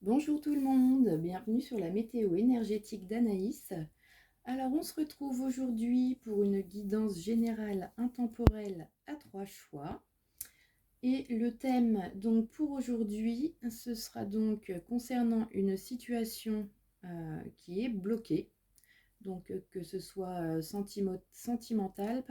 Bonjour tout le monde, bienvenue sur la météo énergétique d'Anaïs. Alors on se retrouve aujourd'hui pour une guidance générale intemporelle à 3 choix. Et le thème donc pour aujourd'hui, ce sera donc concernant une situation qui est bloquée. Donc que ce soit sentimentale,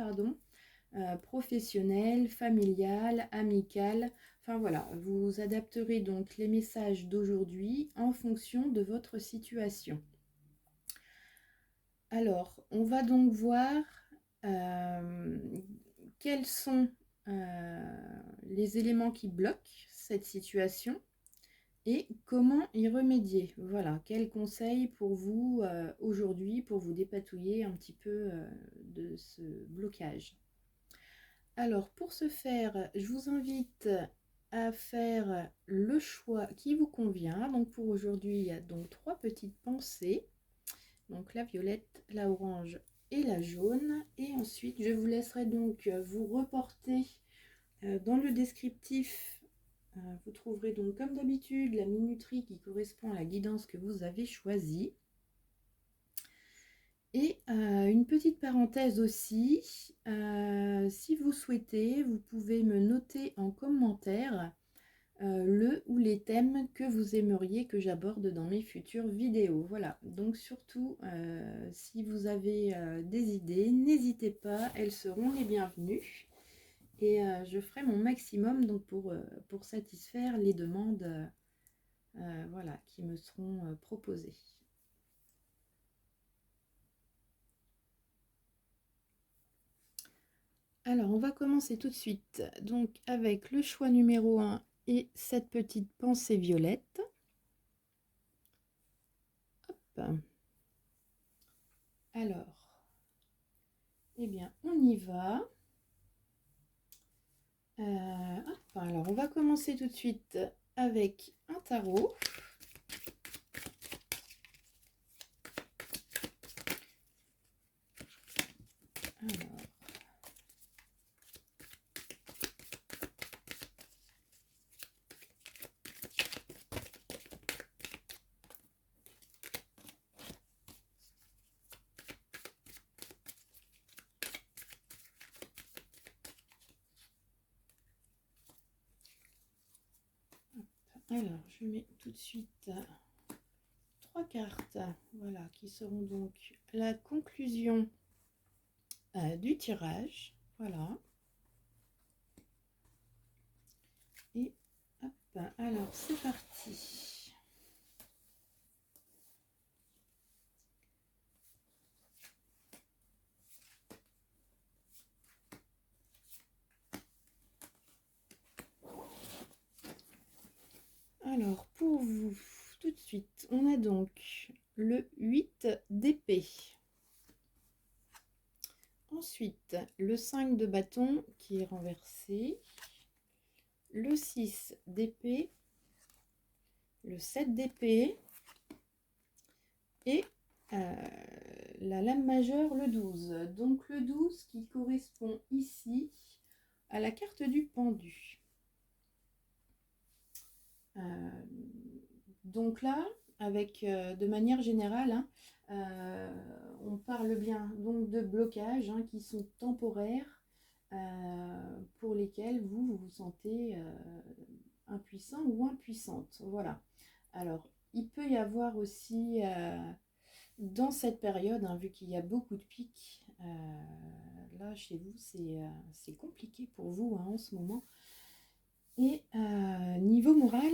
professionnelle, familiale, amicale. Enfin voilà, vous adapterez donc les messages d'aujourd'hui en fonction de votre situation. Alors, on va donc voir euh, quels sont les éléments qui bloquent cette situation et comment y remédier. Voilà, quels conseils pour vous aujourd'hui pour vous dépatouiller un petit peu de ce blocage. Alors, pour ce faire, je vous invite à faire le choix qui vous convient. Donc, pour aujourd'hui, il y a donc 3 petites pensées. Donc, la violette, la orange et la jaune. Et ensuite, je vous laisserai donc vous reporter dans le descriptif. Vous trouverez donc, comme d'habitude, la minuterie qui correspond à la guidance que vous avez choisie. Et une petite parenthèse aussi, si vous souhaitez, vous pouvez me noter en commentaire le ou les thèmes que vous aimeriez que j'aborde dans mes futures vidéos. Voilà, donc surtout, si vous avez des idées, n'hésitez pas, elles seront les bienvenues. Et je ferai mon maximum donc pour satisfaire les demandes voilà, qui me seront proposées. Alors, on va commencer tout de suite donc avec le choix numéro 1 et cette petite pensée violette. Hop. Alors, eh bien, on y va. Alors, on va commencer tout de suite avec un tarot. Alors, je mets tout de suite 3 cartes, voilà, qui seront donc la conclusion du tirage. Voilà. Et hop, alors c'est parti. Alors, pour vous, tout de suite, on a donc le 8 d'épée. Ensuite, le 5 de bâton qui est renversé. Le 6 d'épée. Le 7 d'épée. Et la lame majeure, le 12. Donc le 12 qui correspond ici à la carte du pendu. Donc là, avec de manière générale, on parle bien donc de blocages qui sont temporaires, pour lesquels vous vous sentez impuissant ou impuissante. Voilà. Alors, il peut y avoir aussi dans cette période, vu qu'il y a beaucoup de pics, là chez vous c'est compliqué pour vous en ce moment. Et niveau moral,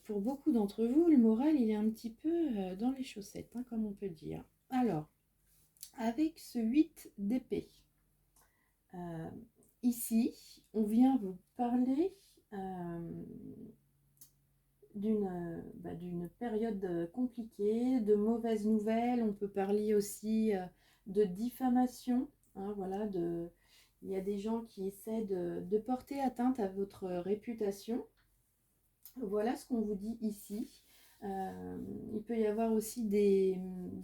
pour beaucoup d'entre vous, le moral il est un petit peu dans les chaussettes, comme on peut dire. Alors, avec ce 8 d'épée, ici, on vient vous parler d'une période compliquée, de mauvaises nouvelles. On peut parler aussi de diffamation. Voilà, il y a des gens qui essaient de porter atteinte à votre réputation. Voilà ce qu'on vous dit ici. Il peut y avoir aussi des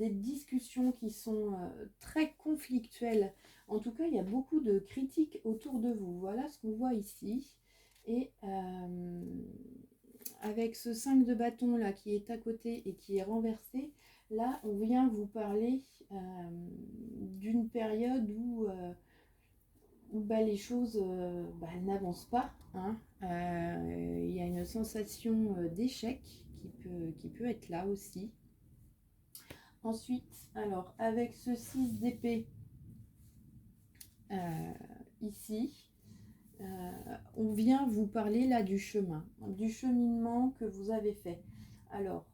discussions qui sont très conflictuelles. En tout cas, il y a beaucoup de critiques autour de vous. Voilà ce qu'on voit ici. Et avec ce 5 de bâton là qui est à côté et qui est renversé, là on vient vous parler d'une période où les choses n'avancent pas, hein. Il y a une sensation d'échec qui peut être là aussi. Ensuite, alors avec ce 6 d'épée ici, on vient vous parler là du chemin, du cheminement que vous avez fait. Alors,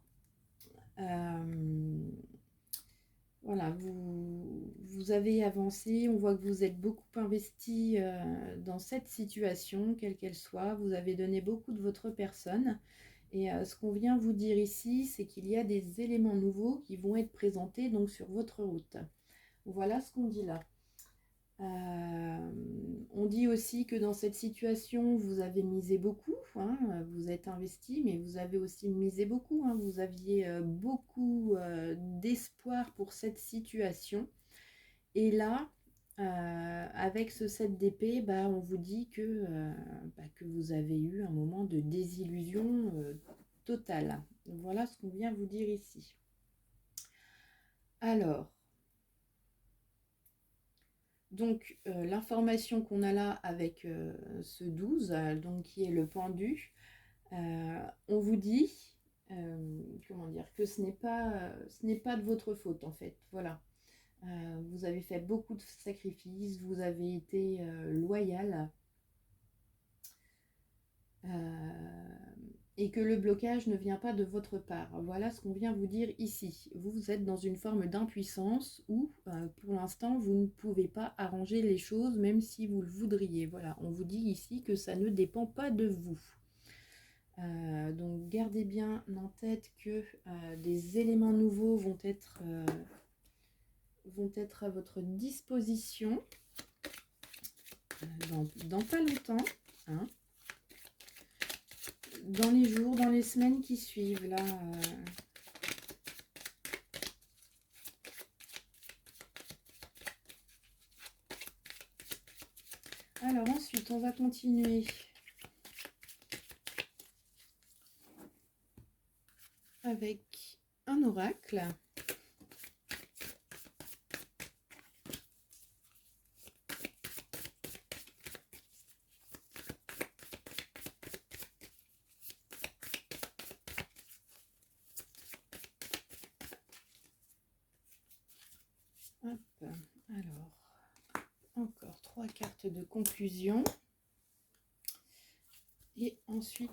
voilà, vous avez avancé, on voit que vous êtes beaucoup investi dans cette situation, quelle qu'elle soit. Vous avez donné beaucoup de votre personne. Et ce qu'on vient vous dire ici, c'est qu'il y a des éléments nouveaux qui vont être présentés donc sur votre route. Voilà ce qu'on dit là. On dit aussi que dans cette situation, vous avez misé beaucoup, hein, vous êtes investi, mais vous avez aussi misé beaucoup, hein, vous aviez beaucoup d'espoir pour cette situation. Et là, avec ce 7 d'épée, on vous dit que vous avez eu un moment de désillusion totale. Voilà ce qu'on vient vous dire ici. Alors, donc l'information qu'on a là avec ce 12, donc qui est le pendu, on vous dit comment dire, que ce n'est pas de votre faute en fait. Voilà. Vous avez fait beaucoup de sacrifices, vous avez été loyal. Et que le blocage ne vient pas de votre part. Voilà ce qu'on vient vous dire ici. Vous êtes dans une forme d'impuissance où, pour l'instant, vous ne pouvez pas arranger les choses, même si vous le voudriez. Voilà, on vous dit ici que ça ne dépend pas de vous. Donc, gardez bien en tête que des éléments nouveaux vont être à votre disposition dans pas longtemps, hein. Dans les jours, dans les semaines qui suivent, là. Alors ensuite, on va continuer avec un oracle. Hop, alors, encore 3 cartes de conclusion. Et ensuite,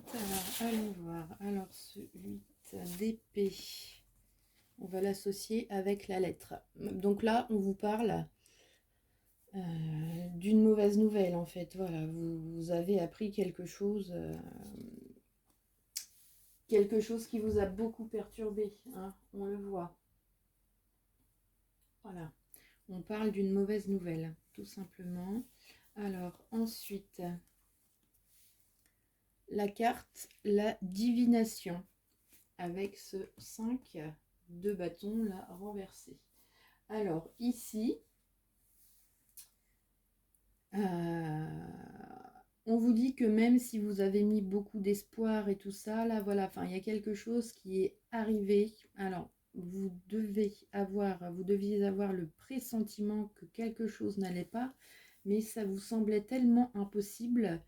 allons voir. Alors, ce 8 d'épée, on va l'associer avec la lettre. Donc là, on vous parle d'une mauvaise nouvelle, en fait. Voilà, vous avez appris quelque chose qui vous a beaucoup perturbé, hein, on le voit. Voilà. On parle d'une mauvaise nouvelle, tout simplement. Alors, ensuite, la carte, la divination, avec ce 5 de bâton, là, renversé. Alors, ici, on vous dit que même si vous avez mis beaucoup d'espoir et tout ça, là, voilà, enfin, il y a quelque chose qui est arrivé. Alors, vous deviez avoir le pressentiment que quelque chose n'allait pas, mais ça vous semblait tellement impossible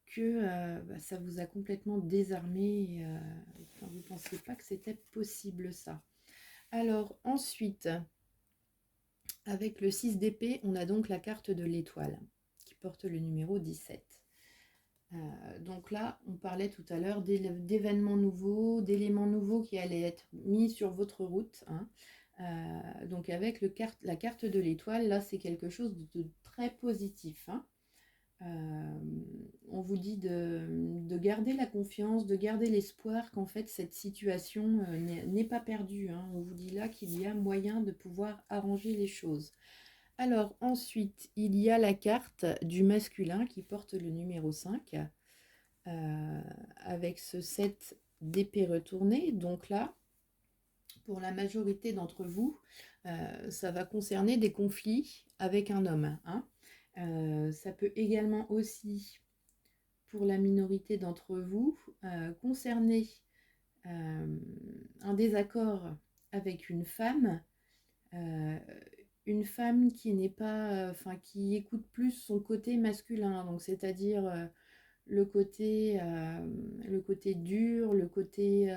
que ça vous a complètement désarmé. Vous ne pensiez pas que c'était possible ça. Alors ensuite, avec le 6 d'épée, on a donc la carte de l'étoile qui porte le numéro 17. Donc là, on parlait tout à l'heure d'événements nouveaux, d'éléments nouveaux qui allaient être mis sur votre route, hein. Donc avec la carte de l'étoile, là c'est quelque chose de très positif, hein. On vous dit de garder la confiance, de garder l'espoir qu'en fait cette situation n'est pas perdue, hein. On vous dit là qu'il y a moyen de pouvoir arranger les choses. Alors ensuite, il y a la carte du masculin qui porte le numéro 5 avec ce 7 d'épée retournée. Donc là, pour la majorité d'entre vous, ça va concerner des conflits avec un homme, hein. Ça peut également aussi pour la minorité d'entre vous, concerner un désaccord avec euh, une femme qui n'est pas, enfin qui écoute plus son côté masculin, donc c'est-à-dire le côté dur, le côté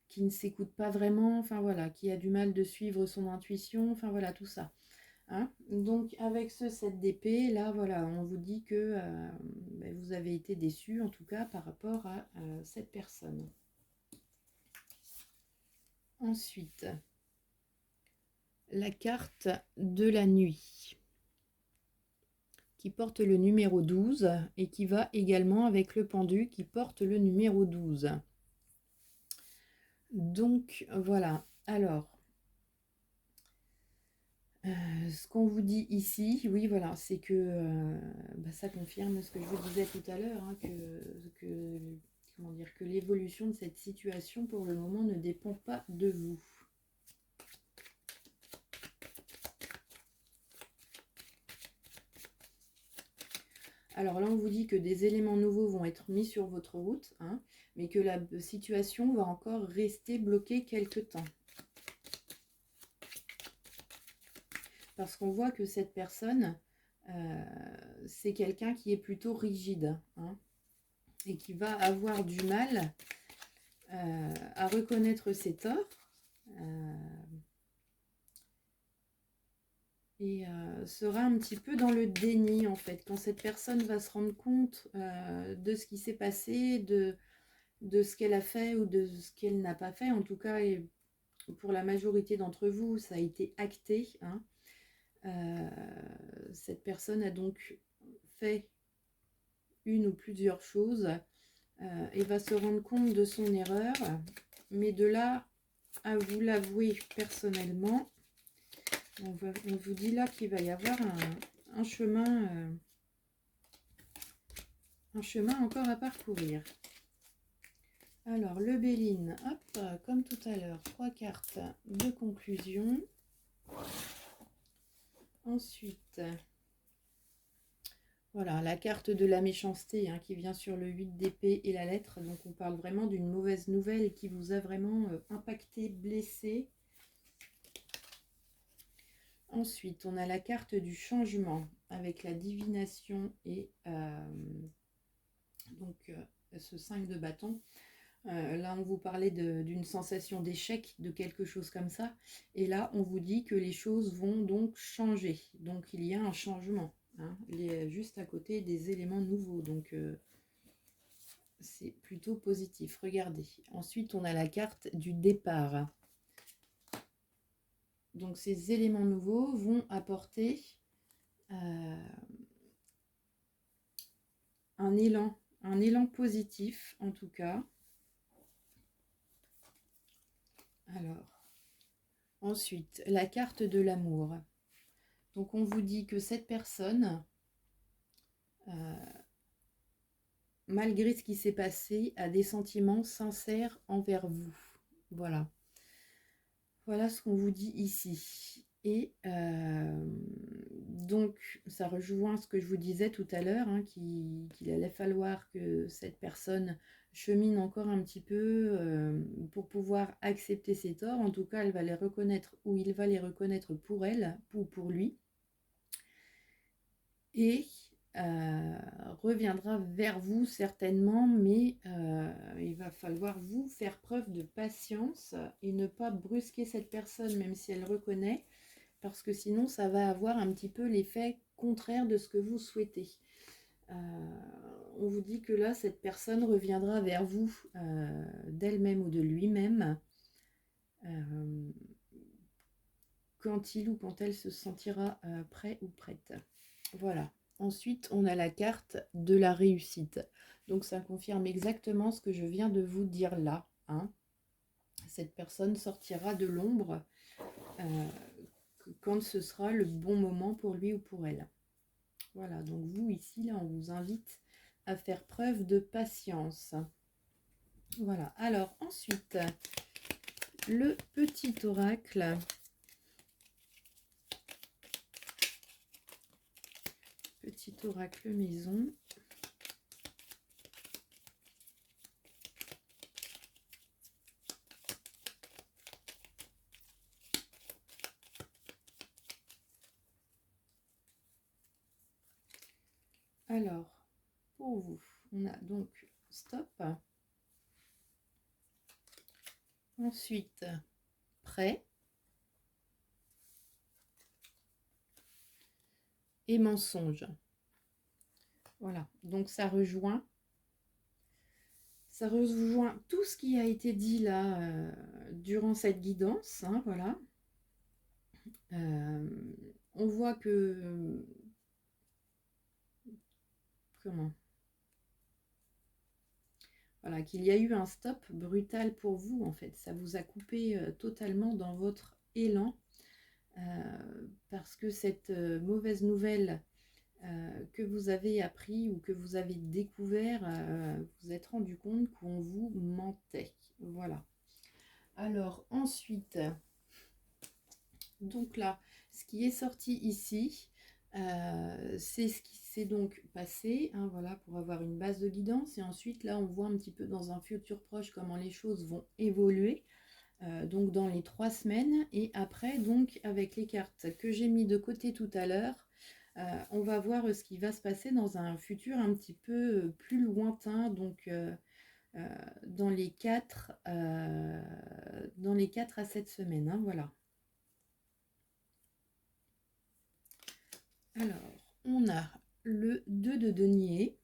qui ne s'écoute pas vraiment, enfin voilà, qui a du mal de suivre son intuition, enfin voilà, tout ça. Hein. Donc avec ce 7 d'épée, là voilà, on vous dit que ben, vous avez été déçu en tout cas par rapport à cette personne. Ensuite, la carte de la nuit qui porte le numéro 12 et qui va également avec le pendu qui porte le numéro 12. Donc voilà, alors ce qu'on vous dit ici, oui voilà, c'est que bah, ça confirme ce que je vous disais tout à l'heure, hein, comment dire, que l'évolution de cette situation pour le moment ne dépend pas de vous. Alors là, on vous dit que des éléments nouveaux vont être mis sur votre route, hein, mais que la situation va encore rester bloquée quelque temps. Parce qu'on voit que cette personne, c'est quelqu'un qui est plutôt rigide, hein, et qui va avoir du mal à reconnaître ses torts. Et sera un petit peu dans le déni en fait. Quand cette personne va se rendre compte de ce qui s'est passé, de ce qu'elle a fait ou de ce qu'elle n'a pas fait, en tout cas et pour la majorité d'entre vous, ça a été acté. Hein. Cette personne a donc fait une ou plusieurs choses et va se rendre compte de son erreur, mais de là à vous l'avouer personnellement, on vous dit là qu'il va y avoir un chemin encore à parcourir. Alors, le Béline, hop, comme tout à l'heure, 3 cartes de conclusion. Ensuite, voilà, la carte de la méchanceté hein, qui vient sur le 8 d'épée et la lettre. Donc, on parle vraiment d'une mauvaise nouvelle qui vous a vraiment impacté, blessé. Ensuite, on a la carte du changement avec la divination et ce 5 de bâton. Là, on vous parlait d'une sensation d'échec, de quelque chose comme ça. Et là, on vous dit que les choses vont donc changer. Donc, il y a un changement. Hein. Il est juste à côté des éléments nouveaux. Donc, c'est plutôt positif. Regardez. Ensuite, on a la carte du départ. Donc, ces éléments nouveaux vont apporter un élan positif, en tout cas. Alors, ensuite, la carte de l'amour. Donc, on vous dit que cette personne, malgré ce qui s'est passé, a des sentiments sincères envers vous. Voilà. Voilà ce qu'on vous dit ici. Et donc, ça rejoint ce que je vous disais tout à l'heure, hein, qu'il allait falloir que cette personne chemine encore un petit peu pour pouvoir accepter ses torts. En tout cas, elle va les reconnaître ou il va les reconnaître pour elle ou pour lui. Et reviendra vers vous certainement, mais il va falloir vous faire preuve de patience et ne pas brusquer cette personne, même si elle reconnaît, parce que sinon ça va avoir un petit peu l'effet contraire de ce que vous souhaitez. On vous dit que là, cette personne reviendra vers vous d'elle-même ou de lui-même quand il ou quand elle se sentira prêt ou prête. Voilà. Ensuite, on a la carte de la réussite. Donc, ça confirme exactement ce que je viens de vous dire là. Hein. Cette personne sortira de l'ombre quand ce sera le bon moment pour lui ou pour elle. Voilà. Donc, vous, ici, là, on vous invite à faire preuve de patience. Voilà. Alors, ensuite, le petit oracle. Petit oracle maison. Alors, pour vous, on a donc stop. Ensuite, prêt. Et mensonge. Voilà, donc ça rejoint tout ce qui a été dit là durant cette guidance. Hein, voilà. On voit que... comment? Voilà, qu'il y a eu un stop brutal pour vous, en fait. Ça vous a coupé totalement dans votre élan. Parce que cette mauvaise nouvelle que vous avez appris ou que vous avez découvert, vous êtes rendu compte qu'on vous mentait. Voilà. Alors ensuite, donc là, ce qui est sorti ici, c'est ce qui s'est donc passé, hein, voilà, pour avoir une base de guidance. Et ensuite, là, on voit un petit peu dans un futur proche comment les choses vont évoluer. Donc dans les 3 semaines. Et après, donc avec les cartes que j'ai mis de côté tout à l'heure, on va voir ce qui va se passer dans un futur un petit peu plus lointain. Donc dans les 4 à 7 semaines. Hein, voilà. Alors, on a le 2 de denier.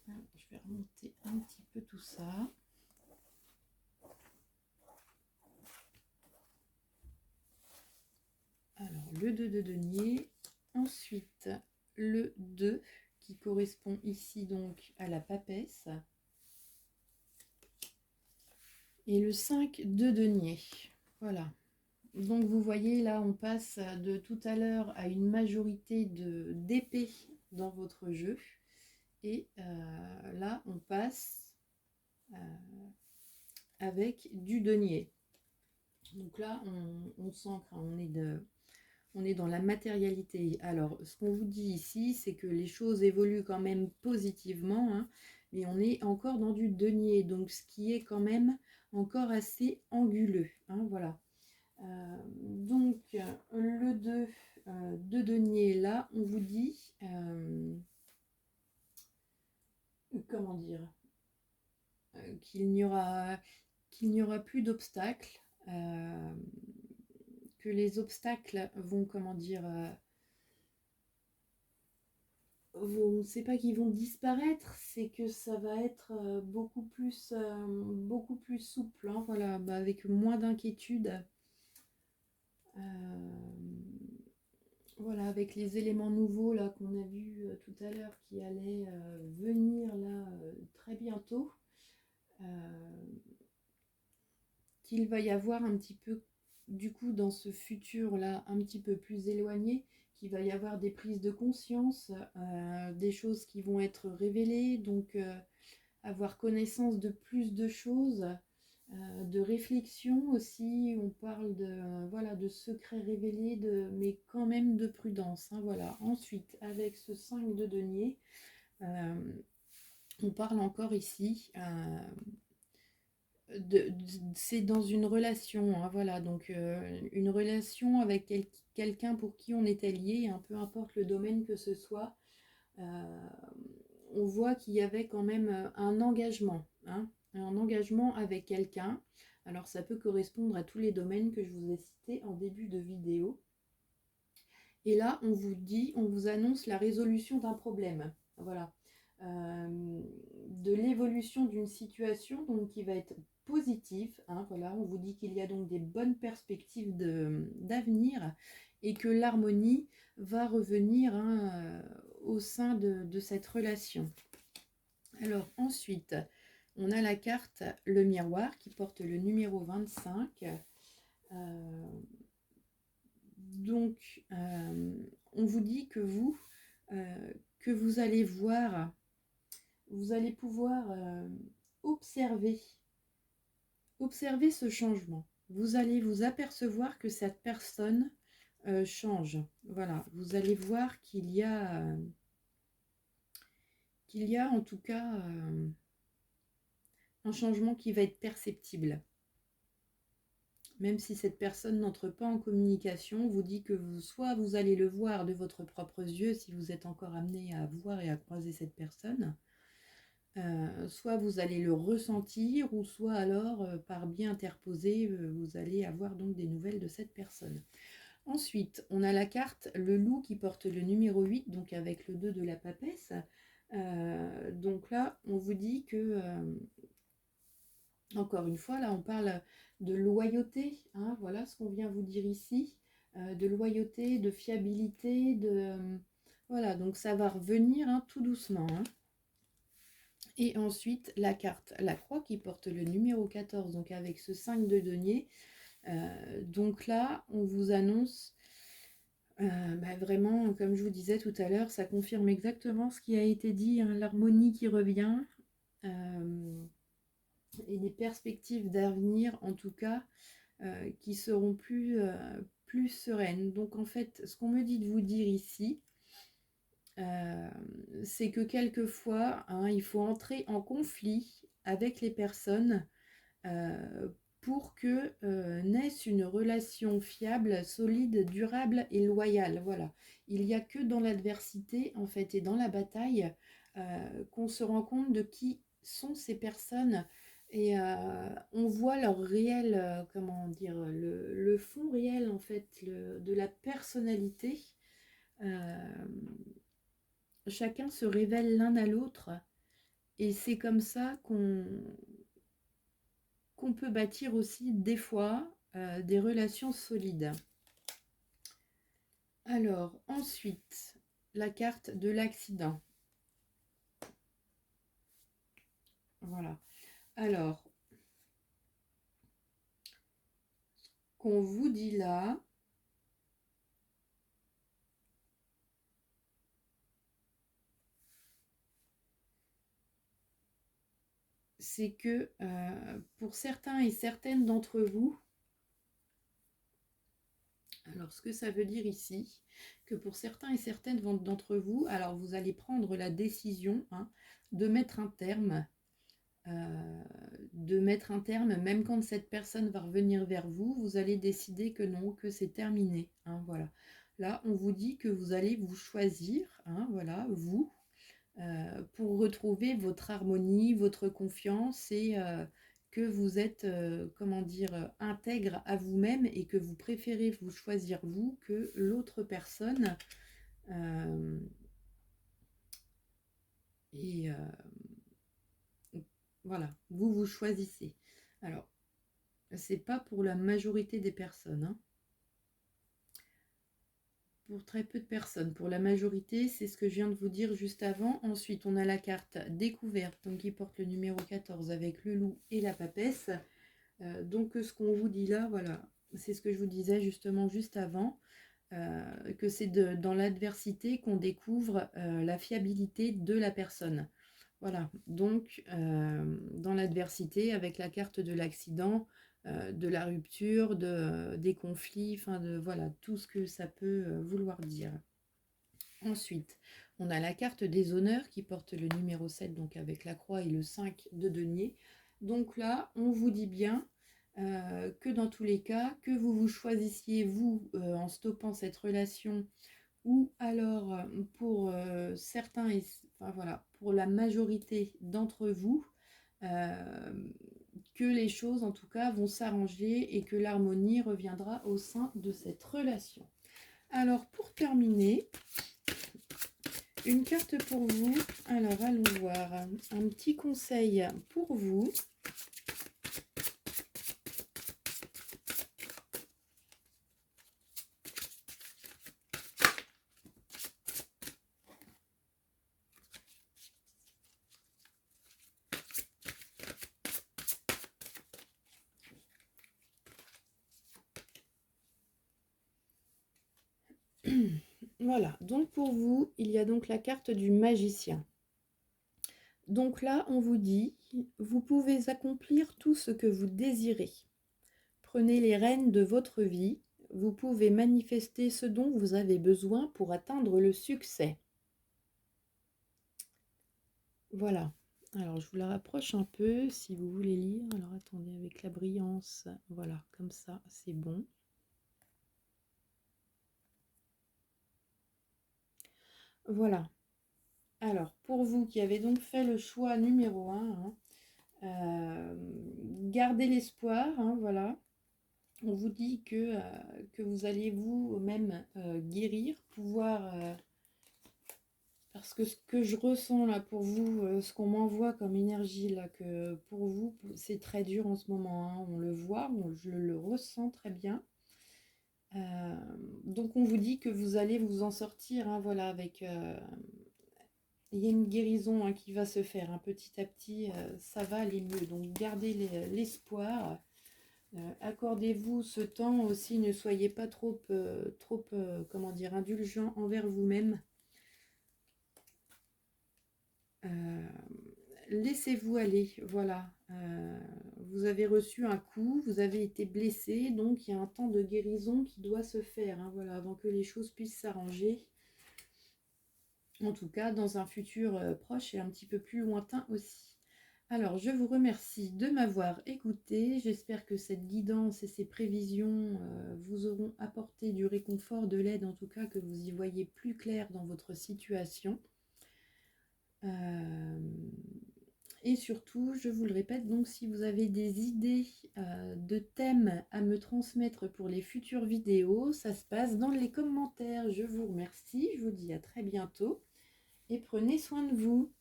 Je vais remonter un petit peu tout ça. Alors, le 2 de denier. Ensuite, le 2 qui correspond ici donc à la papesse. Et le 5 de denier. Voilà. Donc vous voyez là, on passe de tout à l'heure à une majorité d'épées dans votre jeu. Et là, on passe avec du denier. Donc là, on s'ancre, on est dans la matérialité. Alors, ce qu'on vous dit ici, c'est que les choses évoluent quand même positivement, hein, mais on est encore dans du denier, donc ce qui est quand même encore assez anguleux. Hein, voilà. Donc, le 2 de denier, là, on vous dit, comment dire, qu'il n'y aura plus d'obstacles, que les obstacles vont, comment dire, c'est pas qu'ils vont disparaître, c'est que ça va être beaucoup plus souple, hein, voilà, bah, avec moins d'inquiétude. Voilà, avec les éléments nouveaux là qu'on a vus tout à l'heure qui allaient venir là très bientôt, qu'il va y avoir un petit peu, du coup, dans ce futur là un petit peu plus éloigné, qu'il va y avoir des prises de conscience, des choses qui vont être révélées, donc avoir connaissance de plus de choses. De réflexion aussi, on parle de, voilà, de secrets révélés, mais quand même de prudence. Hein, voilà. Ensuite, avec ce 5 de denier, on parle encore ici, c'est dans une relation, hein, voilà, donc une relation avec quelqu'un pour qui on est allié, hein, peu importe le domaine que ce soit. On voit qu'il y avait quand même un engagement, hein, un engagement avec quelqu'un. Alors ça peut correspondre à tous les domaines que je vous ai cités en début de vidéo. Et là, on vous dit, on vous annonce la résolution d'un problème. Voilà. De l'évolution d'une situation donc, qui va être positive. Hein, voilà. On vous dit qu'il y a donc des bonnes perspectives d'avenir et que l'harmonie va revenir, hein, au sein de cette relation. Alors ensuite, on a la carte Le Miroir qui porte le numéro 25. Donc, on vous dit que vous allez voir, vous allez pouvoir observer ce changement. Vous allez vous apercevoir que cette personne change. Voilà, vous allez voir qu'il y a en tout cas un changement qui va être perceptible. même si cette personne n'entre pas en communication, vous dit que soit vous allez le voir de votre propre yeux si vous êtes encore amené à voir et à croiser cette personne, soit vous allez le ressentir, ou soit alors par biais interposé, vous allez avoir donc des nouvelles de cette personne. Ensuite, on a la carte le loup qui porte le numéro 8, donc avec le 2 de la papesse. Donc là, on vous dit que, encore une fois, là on parle de loyauté, hein, voilà ce qu'on vient vous dire ici, de loyauté, de fiabilité, voilà, donc ça va revenir, hein, tout doucement, hein. Et ensuite, la carte la croix qui porte le numéro 14, donc avec ce 5 de denier. Donc là, on vous annonce vraiment, comme je vous disais tout à l'heure, ça confirme exactement ce qui a été dit, hein, l'harmonie qui revient, et des perspectives d'avenir, en tout cas, qui seront plus sereines. Donc en fait, ce qu'on me dit de vous dire ici, c'est que quelquefois, hein, il faut entrer en conflit avec les personnes pour que naisse une relation fiable, solide, durable et loyale. Voilà. Il n'y a que dans l'adversité, en fait, et dans la bataille, qu'on se rend compte de qui sont ces personnes, et on voit leur réel, comment dire, le fond réel, en fait, de la personnalité. Euh, Chacun se révèle l'un à l'autre, et c'est comme ça qu'on peut bâtir aussi des fois des relations solides. Alors ensuite, la carte de l'accident. Voilà. Alors, qu'on vous dit là, c'est que pour certains et certaines d'entre vous, alors ce que ça veut dire ici, que pour certains et certaines d'entre vous, alors vous allez prendre la décision, hein, de mettre un terme, même quand cette personne va revenir vers vous, vous allez décider que non, que c'est terminé, hein, voilà. Là, on vous dit que vous allez vous choisir, hein, voilà, vous, pour retrouver votre harmonie, votre confiance, et que vous êtes, comment dire, intègre à vous-même, et que vous préférez vous choisir vous que l'autre personne. Euh, et voilà, vous choisissez. Alors, c'est pas pour la majorité des personnes, hein. Pour très peu de personnes. Pour la majorité, c'est ce que je viens de vous dire juste avant. Ensuite, on a la carte découverte, donc qui porte le numéro 14 avec le loup et la papesse. Donc ce qu'on vous dit là, voilà, c'est ce que je vous disais justement juste avant, que c'est dans l'adversité qu'on découvre la fiabilité de la personne. Voilà, donc dans l'adversité, avec la carte de l'accident, de la rupture, des conflits, enfin voilà, tout ce que ça peut vouloir dire. Ensuite, on a la carte des honneurs qui porte le numéro 7, donc avec la croix et le 5 de denier. Donc là, on vous dit bien que dans tous les cas, que vous choisissiez vous en stoppant cette relation, ou alors pour certains, enfin voilà, pour la majorité d'entre vous, euh, que les choses en tout cas vont s'arranger et que l'harmonie reviendra au sein de cette relation. Alors pour terminer, une carte pour vous. Alors allons voir, un petit conseil pour vous. Voilà, donc pour vous, il y a donc la carte du magicien. Donc là, on vous dit, vous pouvez accomplir tout ce que vous désirez. Prenez les rênes de votre vie, vous pouvez manifester ce dont vous avez besoin pour atteindre le succès. Voilà, Alors, je vous la rapproche un peu si vous voulez lire. Alors, attendez, avec la brillance, voilà, comme ça, c'est bon. Voilà. Alors, pour vous qui avez donc fait le choix numéro 1, gardez l'espoir, voilà. On vous dit que vous allez vous-même guérir, pouvoir... parce que ce que je ressens là pour vous, ce qu'on m'envoie comme énergie là, que pour vous, c'est très dur en ce moment. On le voit, je le ressens très bien. Donc on vous dit que vous allez vous en sortir, voilà, avec... il y a une guérison qui va se faire petit à petit, ça va aller mieux. Donc gardez l'espoir. Accordez-vous ce temps aussi, ne soyez pas trop, comment dire, indulgent envers vous-même. Laissez-vous aller, voilà. Vous avez reçu un coup, vous avez été blessé, donc il y a un temps de guérison qui doit se faire, voilà, avant que les choses puissent s'arranger. En tout cas, dans un futur proche et un petit peu plus lointain aussi. Alors, je vous remercie de m'avoir écouté. J'espère que cette guidance et ces prévisions vous auront apporté du réconfort, de l'aide, en tout cas, que vous y voyez plus clair dans votre situation. Et surtout, je vous le répète, donc si vous avez des idées de thèmes à me transmettre pour les futures vidéos, ça se passe dans les commentaires. Je vous remercie, je vous dis à très bientôt et prenez soin de vous.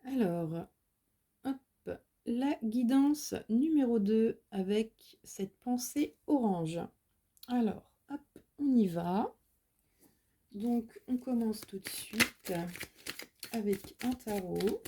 Alors, hop, la guidance numéro 2 avec cette pensée orange. Alors, hop, on y va. Donc, on commence tout de suite avec un tarot.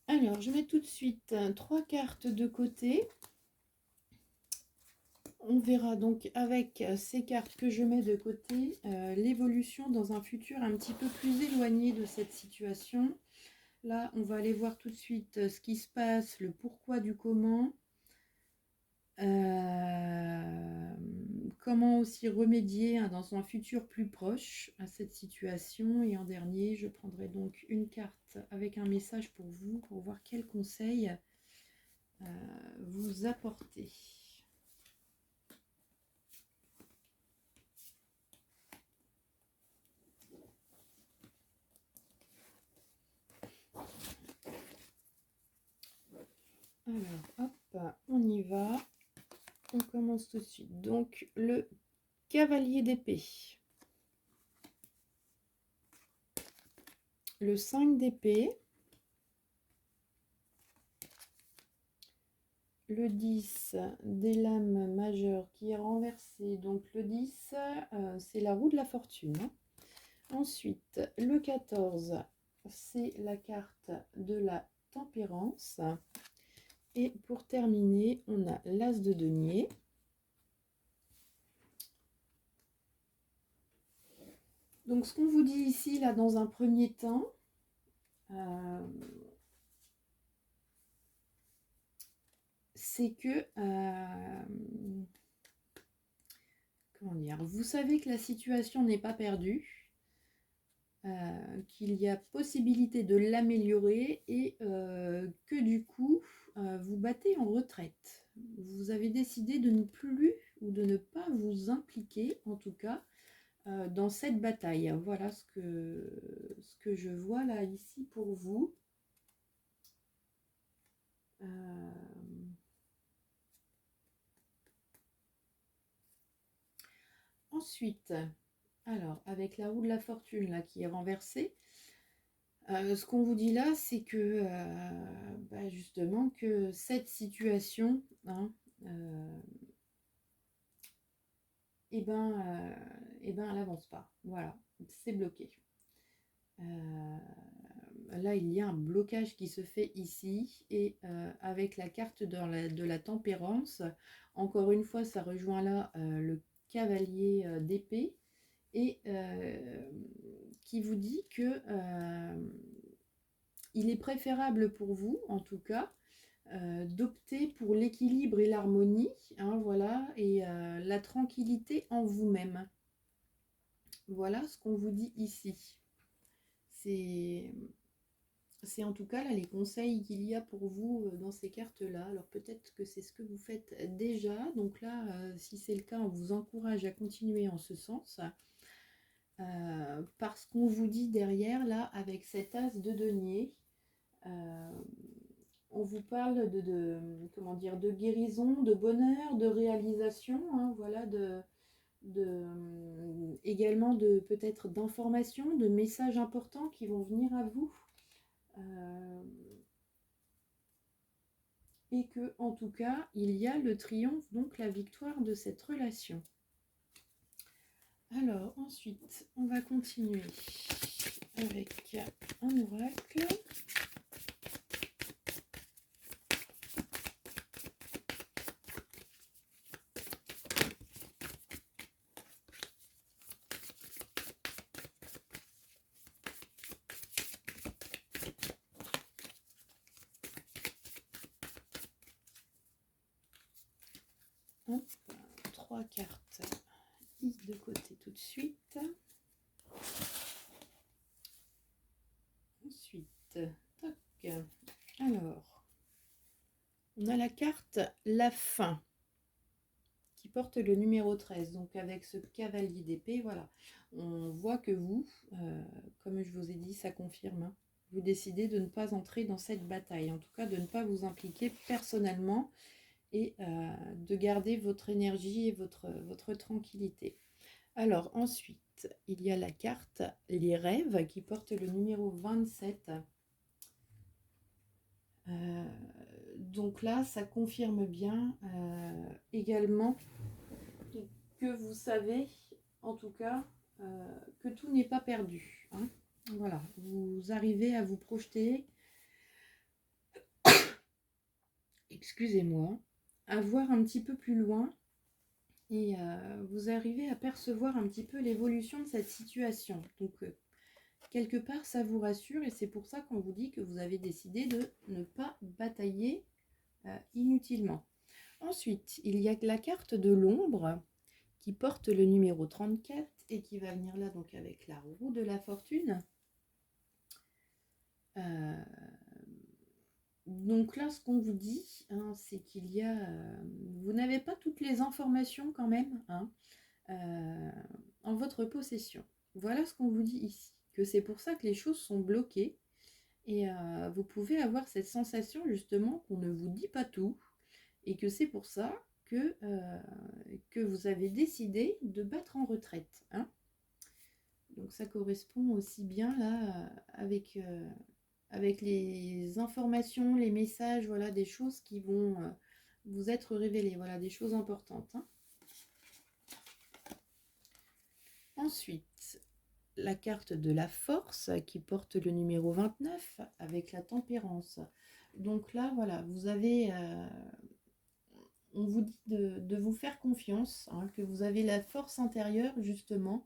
Alors, je mets tout de suite 3 cartes de côté. On verra donc avec ces cartes que je mets de côté l'évolution dans un futur un petit peu plus éloigné de cette situation. Là, on va aller voir tout de suite ce qui se passe, le pourquoi du comment. Comment aussi remédier dans un futur plus proche à cette situation. Et en dernier, je prendrai donc une carte avec un message pour vous, pour voir quels conseils vous apporter. Alors, hop, on y va. On commence tout de suite. Donc, le cavalier d'épée. Le 5 d'épée. Le 10 des lames majeures qui est renversé. Donc, le 10, c'est la roue de la fortune. Ensuite, le 14, c'est la carte de la tempérance. Et pour terminer, on a l'as de denier. Donc, ce qu'on vous dit ici, là, dans un premier temps, c'est que, comment dire, vous savez que la situation n'est pas perdue, qu'il y a possibilité de l'améliorer et que du coup, vous battez en retraite. Vous avez décidé de ne plus ou de ne pas vous impliquer, en tout cas, dans cette bataille. Voilà ce que je vois là, ici, pour vous. Ensuite, alors, avec la roue de la fortune là, qui est renversée, ce qu'on vous dit là, c'est que justement que cette situation, elle n'avance pas. Voilà, c'est bloqué. Là, il y a un blocage qui se fait ici. Et avec la carte de la tempérance, encore une fois, ça rejoint là le cavalier d'épée. Et qui vous dit que il est préférable pour vous, en tout cas, d'opter pour l'équilibre et l'harmonie, hein, voilà, et la tranquillité en vous-même. Voilà ce qu'on vous dit ici. C'est en tout cas là les conseils qu'il y a pour vous dans ces cartes-là. Alors peut-être que c'est ce que vous faites déjà. Donc là, si c'est le cas, on vous encourage à continuer en ce sens. Parce qu'on vous dit derrière, là, avec cet as de denier, on vous parle comment dire, de guérison, de bonheur, de réalisation, hein, voilà, également de peut-être d'informations, de messages importants qui vont venir à vous. Et que, en tout cas, il y a le triomphe, donc la victoire de cette relation. Alors, ensuite, on va continuer avec un oracle. Hop, 3 cartes de côté tout de suite. Ensuite, tac. Alors, on a la carte la fin qui porte le numéro 13. Donc avec ce cavalier d'épée, voilà, on voit que vous, comme je vous ai dit, ça confirme, hein, vous décidez de ne pas entrer dans cette bataille, en tout cas de ne pas vous impliquer personnellement et de garder votre énergie et votre tranquillité. Alors ensuite, il y a la carte les rêves qui porte le numéro 27. Donc là, ça confirme bien également que vous savez, en tout cas, que tout n'est pas perdu, hein. Voilà, vous arrivez à vous projeter, excusez-moi, à voir un petit peu plus loin et vous arrivez à percevoir un petit peu l'évolution de cette situation. Donc, quelque part, ça vous rassure et c'est pour ça qu'on vous dit que vous avez décidé de ne pas batailler inutilement. Ensuite, il y a la carte de l'ombre qui porte le numéro 34 et qui va venir là donc avec la roue de la fortune. Donc là, ce qu'on vous dit, hein, c'est qu'il y a... vous n'avez pas toutes les informations quand même, hein, en votre possession. Voilà ce qu'on vous dit ici, que c'est pour ça que les choses sont bloquées. Et vous pouvez avoir cette sensation justement qu'on ne vous dit pas tout et que c'est pour ça que vous avez décidé de battre en retraite, hein. Donc ça correspond aussi bien là avec les informations, les messages, voilà, des choses qui vont vous être révélées, voilà, des choses importantes, hein. Ensuite, la carte de la force qui porte le numéro 29 avec la tempérance. Donc là, voilà, vous avez... on vous dit de vous faire confiance, hein, que vous avez la force intérieure justement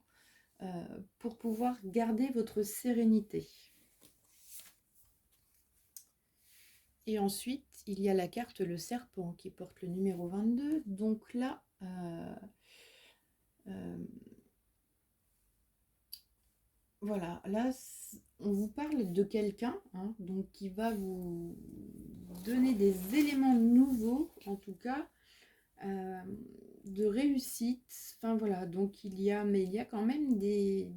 pour pouvoir garder votre sérénité. Et ensuite, il y a la carte le serpent qui porte le numéro 22. Donc là, voilà, là, on vous parle de quelqu'un, hein, donc qui va vous donner des éléments nouveaux, en tout cas, de réussite. Enfin voilà, donc il y a quand même des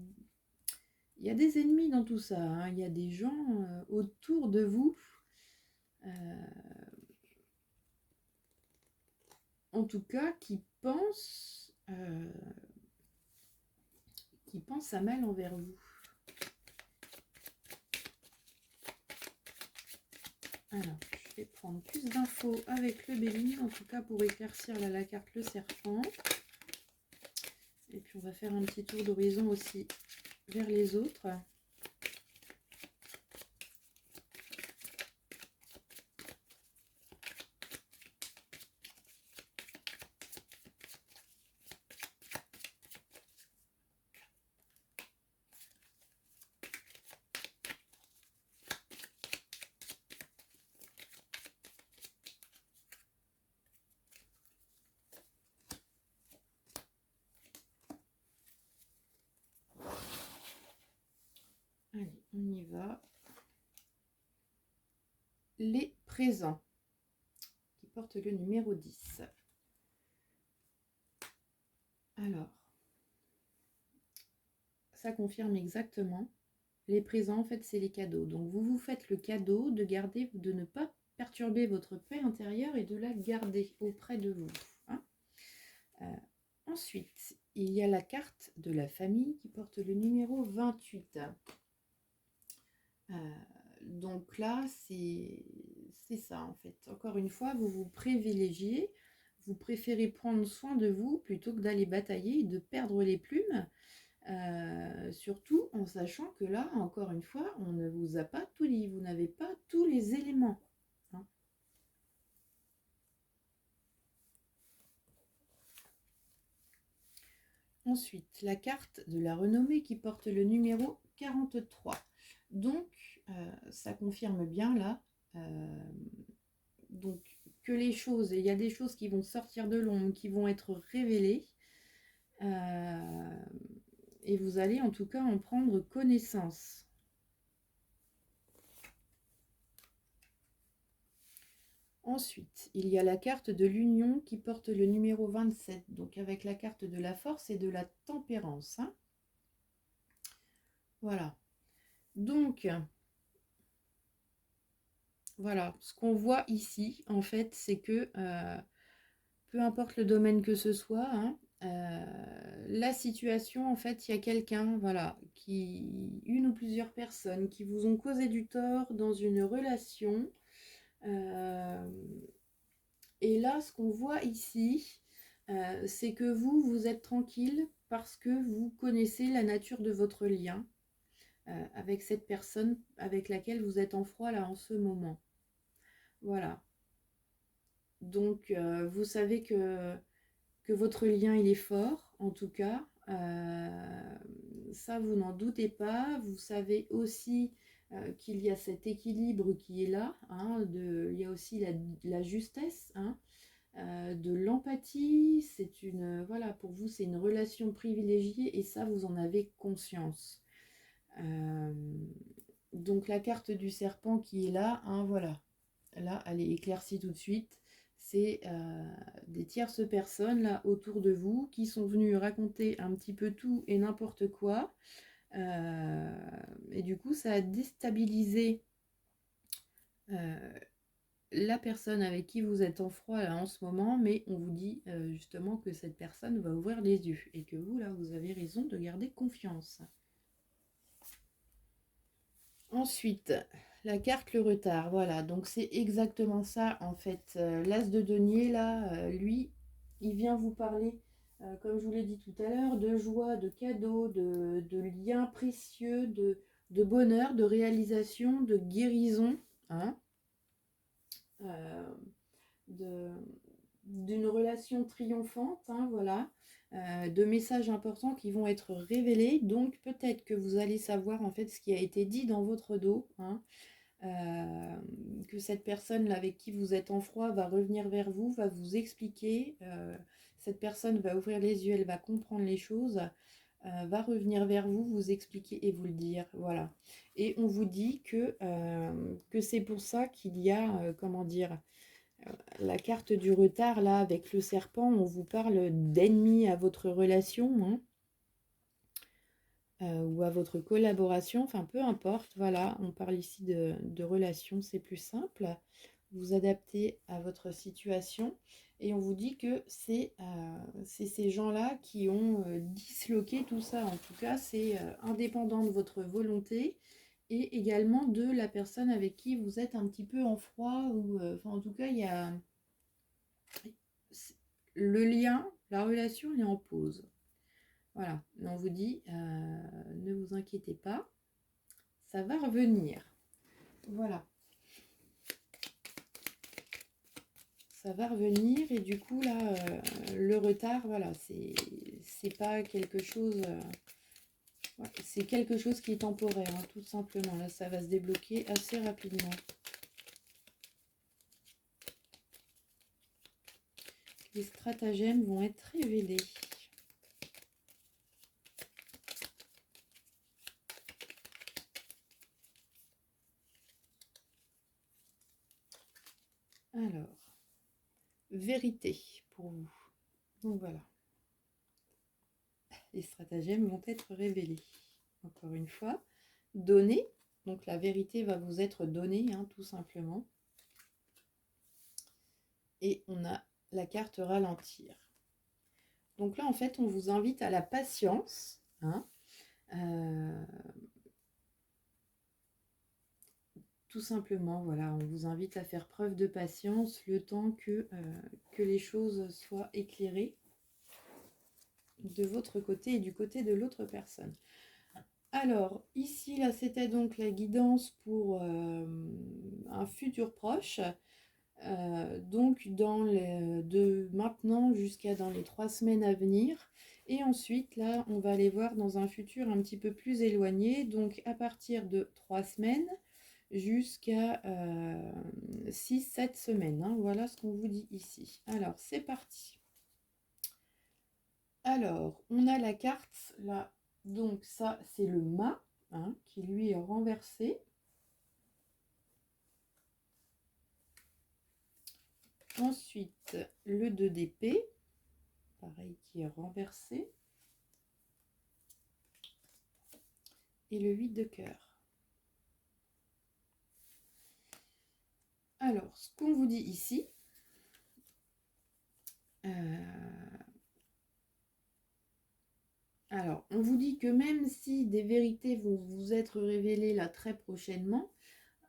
ennemis dans tout ça, hein. Il y a des gens autour de vous, en tout cas, qui pensent à mal envers vous. Alors, je vais prendre plus d'infos avec le Béline, en tout cas pour éclaircir là, la carte le serpent. Et puis on va faire un petit tour d'horizon aussi vers les autres. Allez, on y va. Les présents, qui portent le numéro 10. Alors, ça confirme exactement. Les présents, en fait, c'est les cadeaux. Donc, vous vous faites le cadeau de garder, de ne pas perturber votre paix intérieure et de la garder auprès de vous. Hein. Ensuite, il y a la carte de la famille qui porte le numéro 28. Donc là, c'est ça en fait. Encore une fois, vous vous privilégiez, vous préférez prendre soin de vous plutôt que d'aller batailler et de perdre les plumes. Surtout en sachant que là, encore une fois, on ne vous a pas tout dit, vous n'avez pas tous les éléments. Hein. Ensuite, la carte de la renommée qui porte le numéro 43. Donc, ça confirme bien là. Donc, que les choses, il y a des choses qui vont sortir de l'ombre, qui vont être révélées. Et vous allez en tout cas en prendre connaissance. Ensuite, il y a la carte de l'union qui porte le numéro 27, donc avec la carte de la force et de la tempérance. Hein. Voilà. Donc, voilà, ce qu'on voit ici, en fait, c'est que peu importe le domaine que ce soit, hein, la situation, en fait, il y a quelqu'un, voilà, une ou plusieurs personnes qui vous ont causé du tort dans une relation. Et là, ce qu'on voit ici, c'est que vous êtes tranquille parce que vous connaissez la nature de votre lien avec cette personne avec laquelle vous êtes en froid là en ce moment. Voilà. Donc, vous savez que votre lien, il est fort, en tout cas. Ça, vous n'en doutez pas. Vous savez aussi qu'il y a cet équilibre qui est là. Hein, il y a aussi la justesse, hein, de l'empathie. C'est une, voilà, pour vous, c'est une relation privilégiée et ça, vous en avez conscience. Donc, la carte du serpent qui est là, hein, voilà. Là, elle est éclaircie tout de suite. C'est des tierces personnes là autour de vous qui sont venues raconter un petit peu tout et n'importe quoi. Et du coup, ça a déstabilisé la personne avec qui vous êtes en froid là en ce moment, mais on vous dit justement que cette personne va ouvrir les yeux et que vous, là, vous avez raison de garder confiance. Ensuite, la carte le retard, voilà, donc c'est exactement ça en fait. L'as de denier, là, lui, il vient vous parler, comme je vous l'ai dit tout à l'heure, de joie, de cadeaux, de liens précieux, de bonheur, de réalisation, de guérison, hein, euh, d'une relation triomphante, hein, voilà, de messages importants qui vont être révélés. Donc peut-être que vous allez savoir en fait ce qui a été dit dans votre dos, hein, que cette personne là avec qui vous êtes en froid va revenir vers vous, va vous expliquer. Cette personne va ouvrir les yeux, elle va comprendre les choses. Va revenir vers vous, vous expliquer et vous le dire. Voilà. Et on vous dit que c'est pour ça qu'il y a, comment dire, la carte du retard, là, avec le serpent, on vous parle d'ennemis à votre relation, hein, ou à votre collaboration, enfin peu importe, voilà, on parle ici de relation, c'est plus simple. Vous adaptez à votre situation et on vous dit que c'est ces gens-là qui ont disloqué tout ça. En tout cas, c'est indépendant de votre volonté et également de la personne avec qui vous êtes un petit peu en froid ou enfin en tout cas il y a le lien, la relation est en pause. Voilà, on vous dit, ne vous inquiétez pas, ça va revenir. Voilà. Ça va revenir et du coup, là, le retard, voilà, c'est pas quelque chose... ouais, c'est quelque chose qui est temporaire, hein, tout simplement. Là, ça va se débloquer assez rapidement. Les stratagèmes vont être révélés. Alors, vérité pour vous. Donc voilà. Les stratagèmes vont être révélés. Encore une fois, donner. Donc la vérité va vous être donnée, hein, tout simplement. Et on a la carte ralentir. Donc là, en fait, on vous invite à la patience. Hein, tout simplement, voilà, on vous invite à faire preuve de patience le temps que les choses soient éclairées de votre côté et du côté de l'autre personne. Alors, ici, là, c'était donc la guidance pour un futur proche. Donc, de maintenant jusqu'à dans les 3 semaines à venir. Et ensuite, là, on va aller voir dans un futur un petit peu plus éloigné. Donc, à partir de 3 semaines jusqu'à 6-7 semaines. Hein. Voilà ce qu'on vous dit ici. Alors, c'est parti. Alors, on a la carte là. Donc, ça, c'est le mât, hein, qui lui est renversé. Ensuite, le 2 d'épée, pareil, qui est renversé. Et le 8 de cœur. Alors, ce qu'on vous dit ici, alors, on vous dit que même si des vérités vont vous être révélées là très prochainement,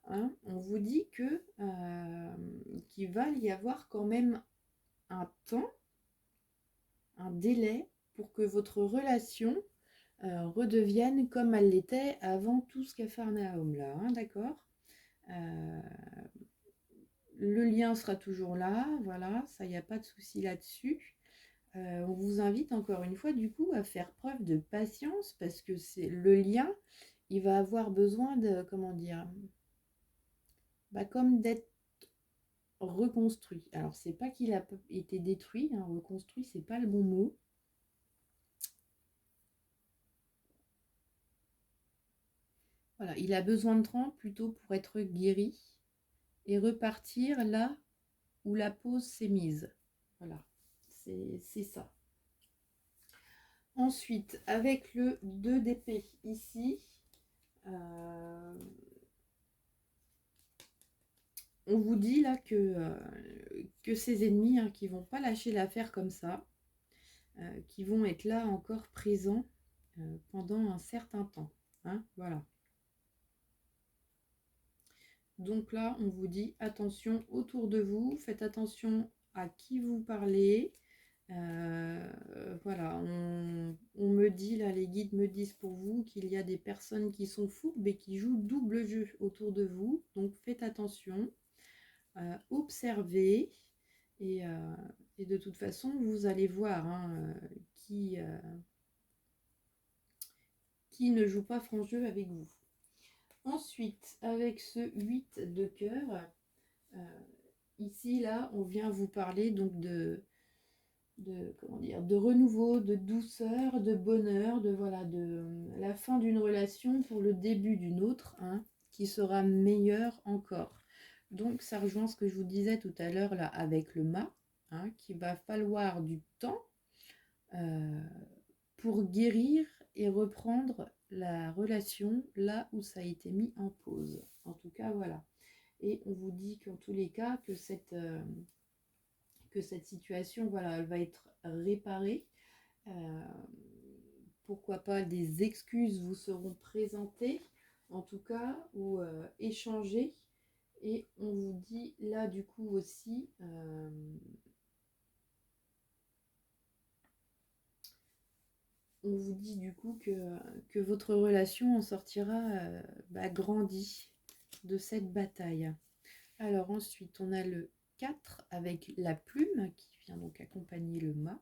hein, on vous dit que qu'il va y avoir quand même un temps, un délai pour que votre relation redevienne comme elle l'était avant tout ce Capharnaüm là, hein, d'accord. Le lien sera toujours là, voilà, ça, il n'y a pas de souci là-dessus. On vous invite encore une fois du coup à faire preuve de patience parce que c'est le lien, il va avoir besoin de, comment dire, comme d'être reconstruit. Alors c'est pas qu'il a été détruit, hein, reconstruit c'est pas le bon mot. Voilà, il a besoin de temps plutôt pour être guéri et repartir là où la pause s'est mise. Voilà, c'est ça. Ensuite, avec le 2 d'épée ici, on vous dit là que ces ennemis hein, qui vont pas lâcher l'affaire comme ça, qui vont être là encore présents pendant un certain temps. Hein, voilà. Donc là, on vous dit attention autour de vous, faites attention à qui vous parlez. Voilà, on me dit, là, les guides me disent pour vous qu'il y a des personnes qui sont fourbes et qui jouent double jeu autour de vous. Donc faites attention, observez et de toute façon, vous allez voir hein, qui ne joue pas franc jeu avec vous. Ensuite, avec ce 8 de cœur, ici, là, on vient vous parler donc comment dire, de renouveau, de douceur, de bonheur, de la fin d'une relation pour le début d'une autre, hein, qui sera meilleure encore. Donc ça rejoint ce que je vous disais tout à l'heure là avec le mât, hein, qu'il va falloir du temps pour guérir et reprendre la relation là où ça a été mis en pause. En tout cas, voilà. Et on vous dit qu'en tous les cas, que cette situation, voilà, elle va être réparée. Pourquoi pas des excuses vous seront présentées, en tout cas, ou échangées. Et on vous dit là, du coup, aussi... on vous dit du coup que votre relation en sortira grandie de cette bataille. Alors ensuite, on a le 4 avec la plume qui vient donc accompagner le mât.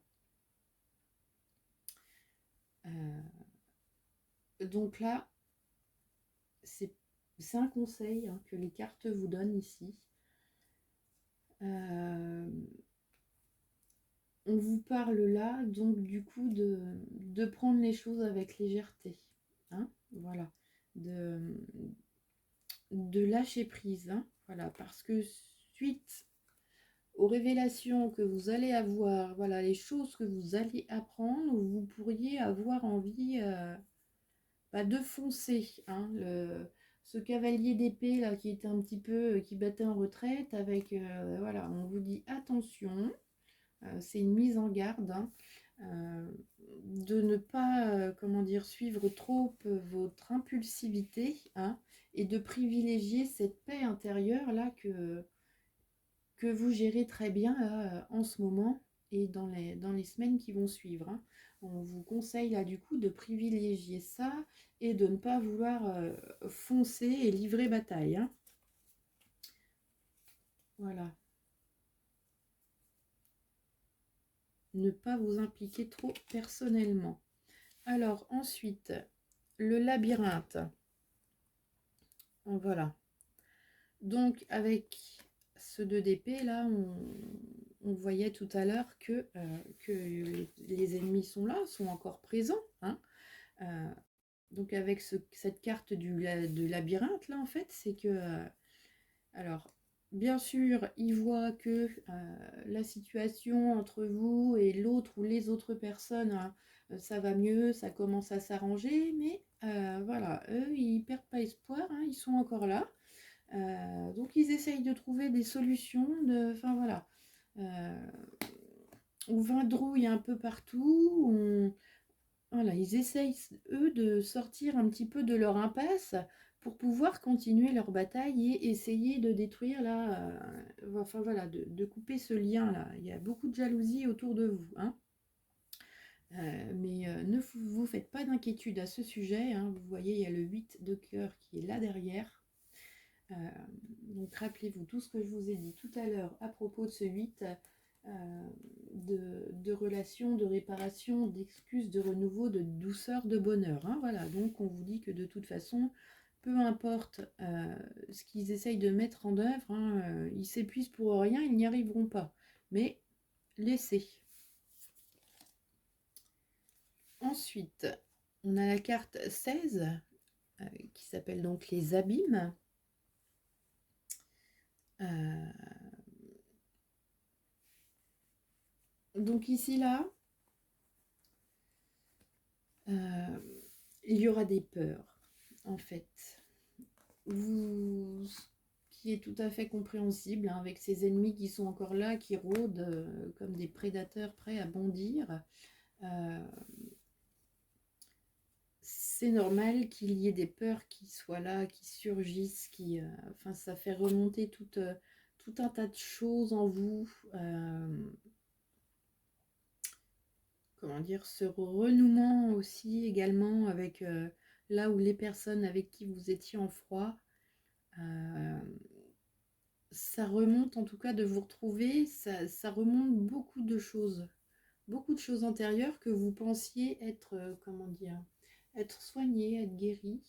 Donc là, c'est un conseil hein, que les cartes vous donnent ici. On vous parle là, donc du coup, de prendre les choses avec légèreté. Hein, voilà. De lâcher prise. Hein, voilà, parce que suite aux révélations que vous allez avoir, voilà, les choses que vous allez apprendre, vous pourriez avoir envie de foncer. Hein, ce cavalier d'épée là qui était un petit peu, qui battait en retraite, avec, voilà, on vous dit attention, c'est une mise en garde, hein, euh, de ne pas, comment dire, suivre trop votre impulsivité, hein, et de privilégier cette paix intérieure là que vous gérez très bien là, en ce moment et dans les semaines qui vont suivre. Hein. On vous conseille là du coup de privilégier ça et de ne pas vouloir foncer et livrer bataille. Hein. Voilà. Ne pas vous impliquer trop personnellement. Alors ensuite, le labyrinthe. Voilà. Donc avec ce 2 d'épée là, on voyait tout à l'heure que les ennemis sont là, sont encore présents. Hein. Donc avec cette carte de labyrinthe là, en fait, c'est que alors bien sûr il voit que la situation entre vous et l'autre ou les autres personnes, hein, ça va mieux, ça commence à s'arranger, mais voilà, eux ils perdent pas espoir, hein, ils sont encore là. Donc ils essayent de trouver des solutions, enfin voilà, on vadrouille un peu partout, voilà, ils essayent, eux, de sortir un petit peu de leur impasse pour pouvoir continuer leur bataille et essayer de détruire là, enfin voilà, de couper ce lien là. Il y a beaucoup de jalousie autour de vous, hein. Mais ne vous faites pas d'inquiétude à ce sujet, hein. Vous voyez, il y a le 8 de cœur qui est là derrière. Donc rappelez-vous tout ce que je vous ai dit tout à l'heure à propos de ce 8, de relations, de réparation, d'excuses, de renouveau, de douceur, de bonheur. Hein, voilà, donc on vous dit que de toute façon, peu importe ce qu'ils essayent de mettre en œuvre, hein, ils s'épuisent pour rien, ils n'y arriveront pas. Mais laissez. Ensuite, on a la carte 16 qui s'appelle donc les abîmes. Donc ici, là, il y aura des peurs, en fait. Qui est tout à fait compréhensible, hein, avec ces ennemis qui sont encore là, qui rôdent comme des prédateurs prêts à bondir. C'est normal qu'il y ait des peurs qui soient là, qui surgissent, enfin, ça fait remonter tout un tas de choses en vous. Comment dire, ce renouement aussi également avec là où les personnes avec qui vous étiez en froid, ça remonte en tout cas de vous retrouver, ça remonte beaucoup de choses antérieures que vous pensiez être, comment dire, être soigné, être guéri.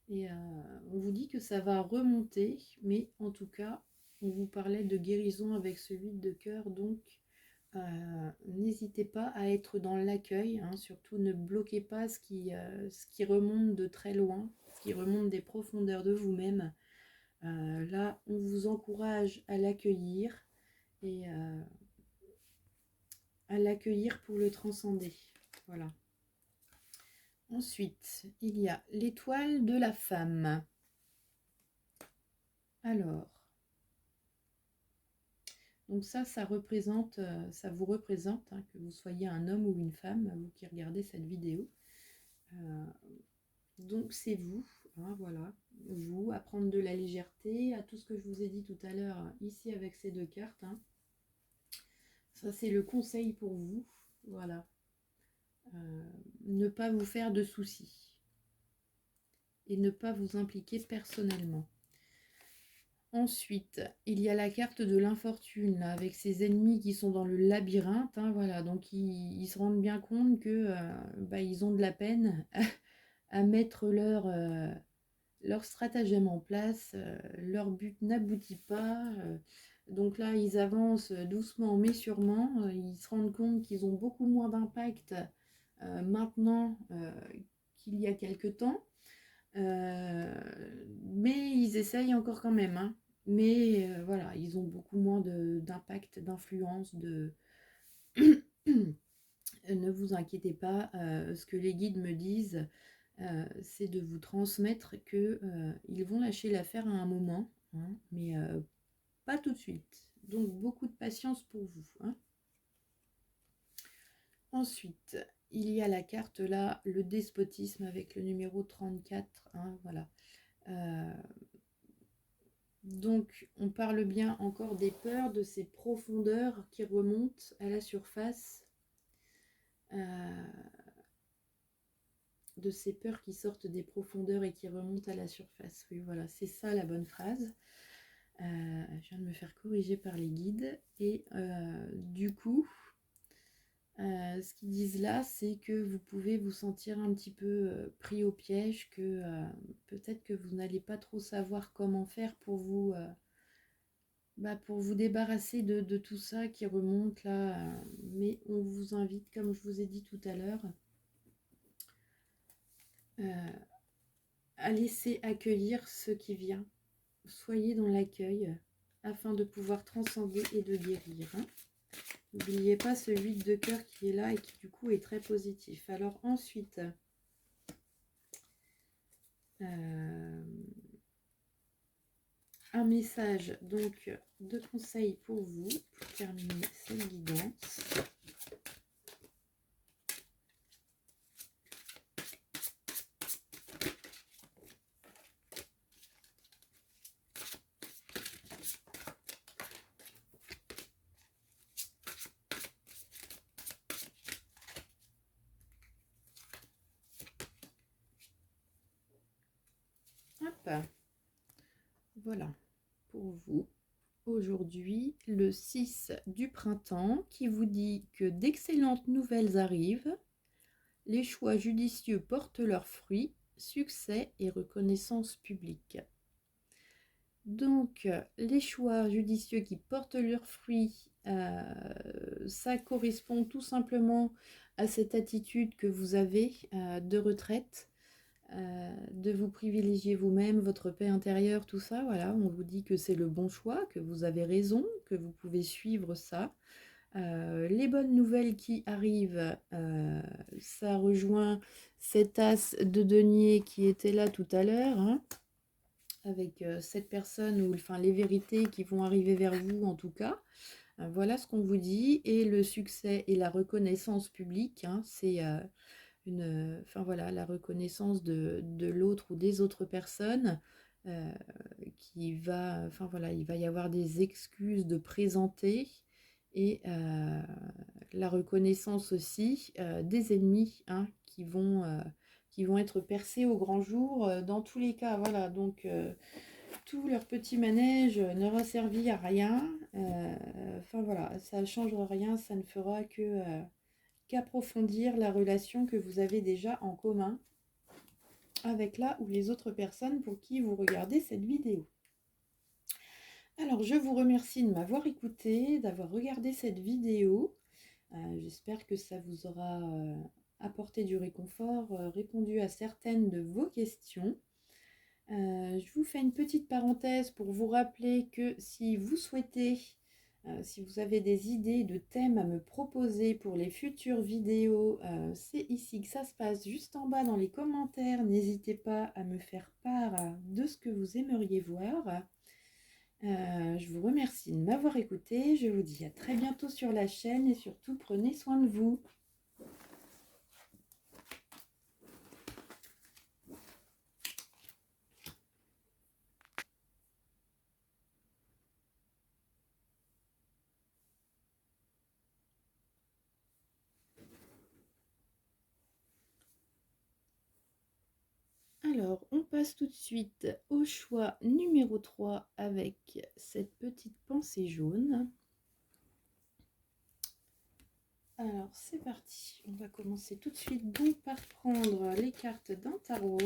Et on vous dit que ça va remonter, mais en tout cas, on vous parlait de guérison avec ce 8 de cœur, donc n'hésitez pas à être dans l'accueil, hein, surtout ne bloquez pas ce qui remonte de très loin, ce qui remonte des profondeurs de vous-même. Là, on vous encourage à l'accueillir et à l'accueillir pour le transcender. Voilà. Ensuite, il y a l'étoile de la femme. Alors, donc ça représente, ça vous représente, hein, que vous soyez un homme ou une femme, vous qui regardez cette vidéo. Donc c'est vous, hein, voilà, vous, à prendre de la légèreté, à tout ce que je vous ai dit tout à l'heure, ici avec ces deux cartes. Hein. Ça c'est le conseil pour vous, voilà. Ne pas vous faire de soucis et ne pas vous impliquer personnellement. Ensuite, il y a la carte de l'infortune, avec ses ennemis qui sont dans le labyrinthe. Hein, voilà, donc ils se rendent bien compte que ils ont de la peine à mettre leur stratagème en place. Leur but n'aboutit pas. Donc là, ils avancent doucement mais sûrement. Ils se rendent compte qu'ils ont beaucoup moins d'impact maintenant qu'il y a quelque temps. Mais ils essayent encore quand même. Hein. Mais voilà, ils ont beaucoup moins d'impact, d'influence, de... Ne vous inquiétez pas, ce que les guides me disent, c'est de vous transmettre que ils vont lâcher l'affaire à un moment, hein, mais pas tout de suite. Donc beaucoup de patience pour vous, hein. Ensuite, il y a la carte là, le despotisme avec le numéro 34, hein, voilà. Donc on parle bien encore des peurs, de ces profondeurs qui remontent à la surface. De ces peurs qui sortent des profondeurs et qui remontent à la surface. Oui, voilà, c'est ça la bonne phrase. Je viens de me faire corriger par les guides. Et du coup, ce qu'ils disent là, c'est que vous pouvez vous sentir un petit peu pris au piège, que peut-être que vous n'allez pas trop savoir comment faire pour vous débarrasser de tout ça qui remonte là. Mais on vous invite, comme je vous ai dit tout à l'heure, à laisser accueillir ce qui vient. Soyez dans l'accueil afin de pouvoir transcender et de guérir, hein. N'oubliez pas ce 8 de cœur qui est là et qui du coup est très positif. Alors ensuite, un message donc de conseil pour vous pour terminer cette guidance. Hop, voilà pour vous. Aujourd'hui, le 6 du printemps, qui vous dit que d'excellentes nouvelles arrivent, les choix judicieux portent leurs fruits, succès et reconnaissance publique. Donc, les choix judicieux qui portent leurs fruits, ça correspond tout simplement à cette attitude que vous avez de retraite, de vous privilégier vous-même, votre paix intérieure, tout ça. Voilà, on vous dit que c'est le bon choix, que vous avez raison, que vous pouvez suivre ça. Les bonnes nouvelles qui arrivent, ça rejoint cet as de denier qui était là tout à l'heure, hein, avec cette personne, ou enfin les vérités qui vont arriver vers vous en tout cas. Voilà ce qu'on vous dit. Et le succès et la reconnaissance publique, hein, c'est enfin voilà, la reconnaissance de l'autre ou des autres personnes, qui va, enfin voilà, il va y avoir des excuses de présenter, et la reconnaissance aussi des ennemis, hein, qui vont être percés au grand jour dans tous les cas. Voilà, donc tout leur petit manège n'aura servi à rien. Enfin voilà, ça ne changera rien, ça ne fera qu'approfondir la relation que vous avez déjà en commun avec la ou les autres personnes pour qui vous regardez cette vidéo. Alors, je vous remercie de m'avoir écouté, d'avoir regardé cette vidéo. J'espère que ça vous aura apporté du réconfort, répondu à certaines de vos questions. Je vous fais une petite parenthèse pour vous rappeler que si vous souhaitez, si vous avez des idées de thèmes à me proposer pour les futures vidéos, c'est ici que ça se passe, juste en bas dans les commentaires. N'hésitez pas à me faire part de ce que vous aimeriez voir. Je vous remercie de m'avoir écouté. Je vous dis à très bientôt sur la chaîne et surtout prenez soin de vous. Alors, on passe tout de suite au choix numéro 3 avec cette petite pensée jaune. Alors, c'est parti. On va commencer tout de suite donc par prendre les cartes d'un tarot.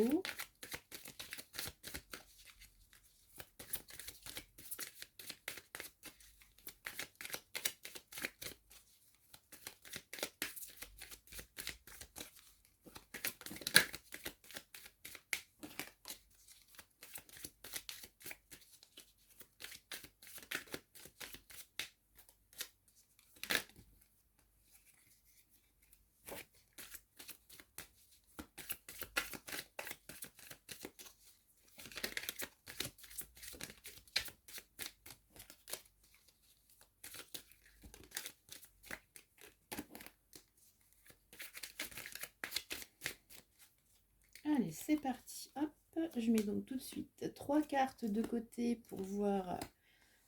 c'est parti. Hop, je mets donc tout de suite 3 cartes de côté pour voir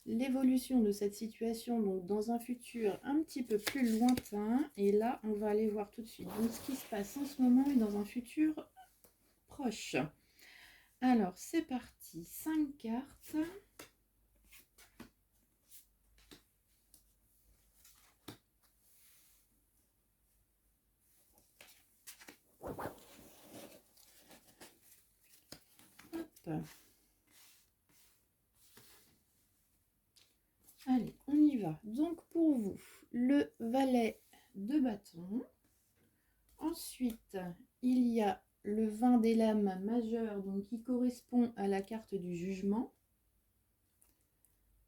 l'évolution de cette situation, donc dans un futur un petit peu plus lointain. Et là, on va aller voir tout de suite donc, ce qui se passe en ce moment et dans un futur proche. Alors, c'est parti. 5 cartes. Hop. Allez, on y va. Donc, pour vous, le valet de bâton. Ensuite, il y a le 20 des lames majeures, donc qui correspond à la carte du jugement.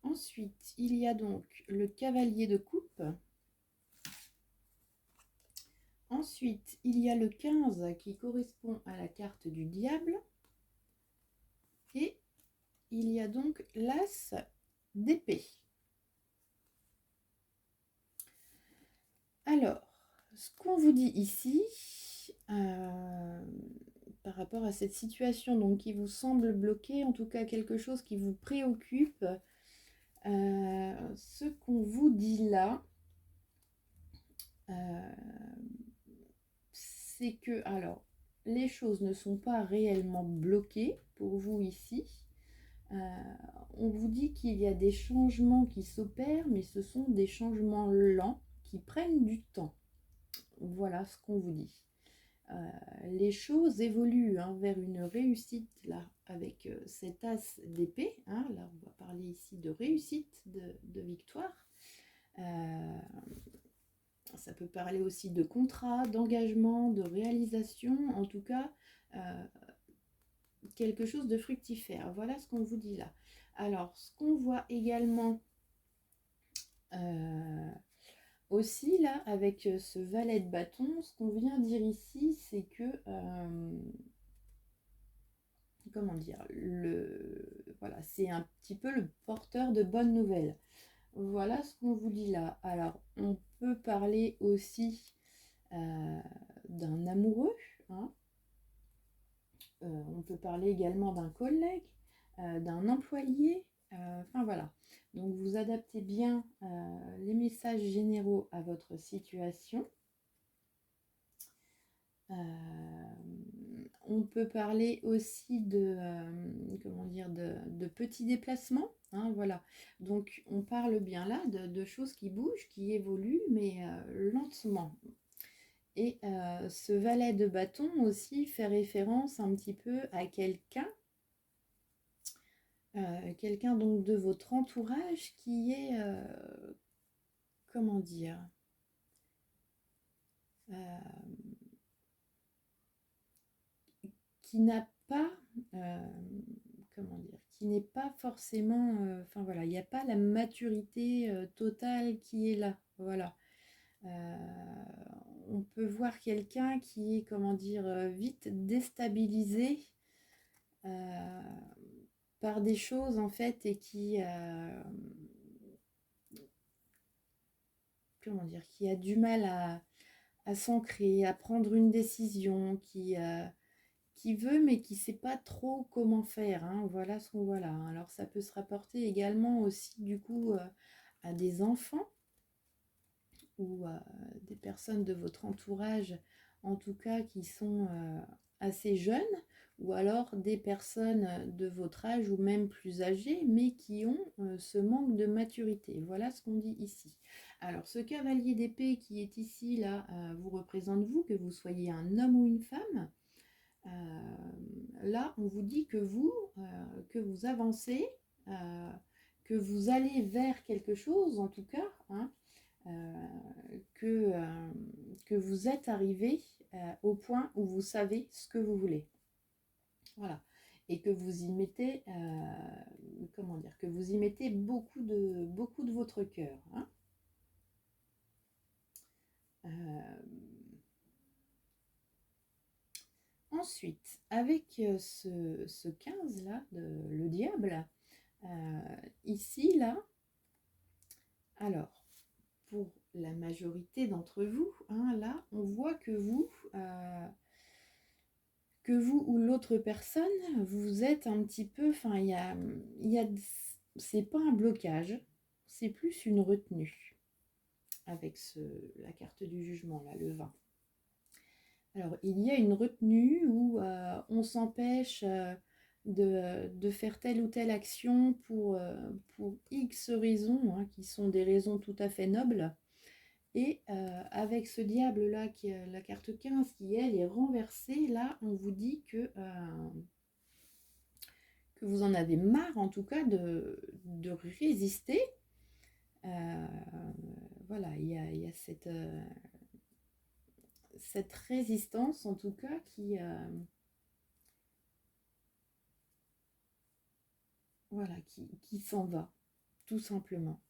Ensuite, il y a donc le cavalier de coupe. Ensuite, il y a le 15 qui correspond à la carte du diable. Et il y a donc l'as d'épée. Alors, ce qu'on vous dit ici, par rapport à cette situation donc, qui vous semble bloquée, en tout cas quelque chose qui vous préoccupe, ce qu'on vous dit là, c'est que, alors, les choses ne sont pas réellement bloquées pour vous ici. On vous dit qu'il y a des changements qui s'opèrent, mais ce sont des changements lents qui prennent du temps. Voilà ce qu'on vous dit. Les choses évoluent vers une réussite là avec cet as d'épée. Là, on va parler ici de réussite, de victoire. Ça peut parler aussi de contrat, d'engagement, de réalisation, en tout cas quelque chose de fructifère. Voilà ce qu'on vous dit là. Alors, ce qu'on voit également aussi là avec ce valet de bâton, ce qu'on vient dire ici, c'est que comment dire, voilà, c'est un petit peu le porteur de bonnes nouvelles. Voilà ce qu'on vous dit là. Alors, on peut parler aussi d'un amoureux. On peut parler également d'un collègue, d'un employé. Enfin voilà. Donc, vous adaptez bien les messages généraux à votre situation. On peut parler aussi de, comment dire, de petits déplacements. Voilà. Donc, on parle bien là de choses qui bougent, qui évoluent, mais lentement. Et ce valet de bâton aussi fait référence un petit peu à quelqu'un, quelqu'un donc de votre entourage qui est, comment dire, qui n'a pas, comment dire, qui n'est pas forcément, enfin voilà, il n'y a pas la maturité totale qui est là, voilà. On peut voir quelqu'un qui est, comment dire, vite déstabilisé par des choses en fait et qui, comment dire, qui a du mal à s'ancrer, à prendre une décision, qui veut mais qui ne sait pas trop comment faire. Voilà ce qu'on voit là. Alors ça peut se rapporter également aussi du coup à des enfants ou à des personnes de votre entourage, en tout cas qui sont assez jeunes, ou alors des personnes de votre âge ou même plus âgées, mais qui ont ce manque de maturité. Voilà ce qu'on dit ici. Alors ce cavalier d'épée qui est ici, là, vous représente vous, que vous soyez un homme ou une femme. Là, on vous dit que vous avancez, que vous allez vers quelque chose, en tout cas, que vous êtes arrivé au point où vous savez ce que vous voulez. Voilà. Et que vous y mettez, comment dire, que vous y mettez beaucoup de votre cœur. Ensuite, avec ce 15 là, le diable, ici, là, alors, pour la majorité d'entre vous, là, on voit que vous, que vous ou l'autre personne, vous êtes un petit peu, enfin, c'est pas un blocage, c'est plus une retenue avec la carte du jugement, là, le 20. Alors, il y a une retenue où on s'empêche de faire telle ou telle action pour X raisons, hein, qui sont des raisons tout à fait nobles. Et avec ce diable-là, qui est la carte 15, qui elle est renversée, là, on vous dit que vous en avez marre, en tout cas, de résister. Voilà, il y a cette résistance, en tout cas, voilà, qui s'en va, tout simplement.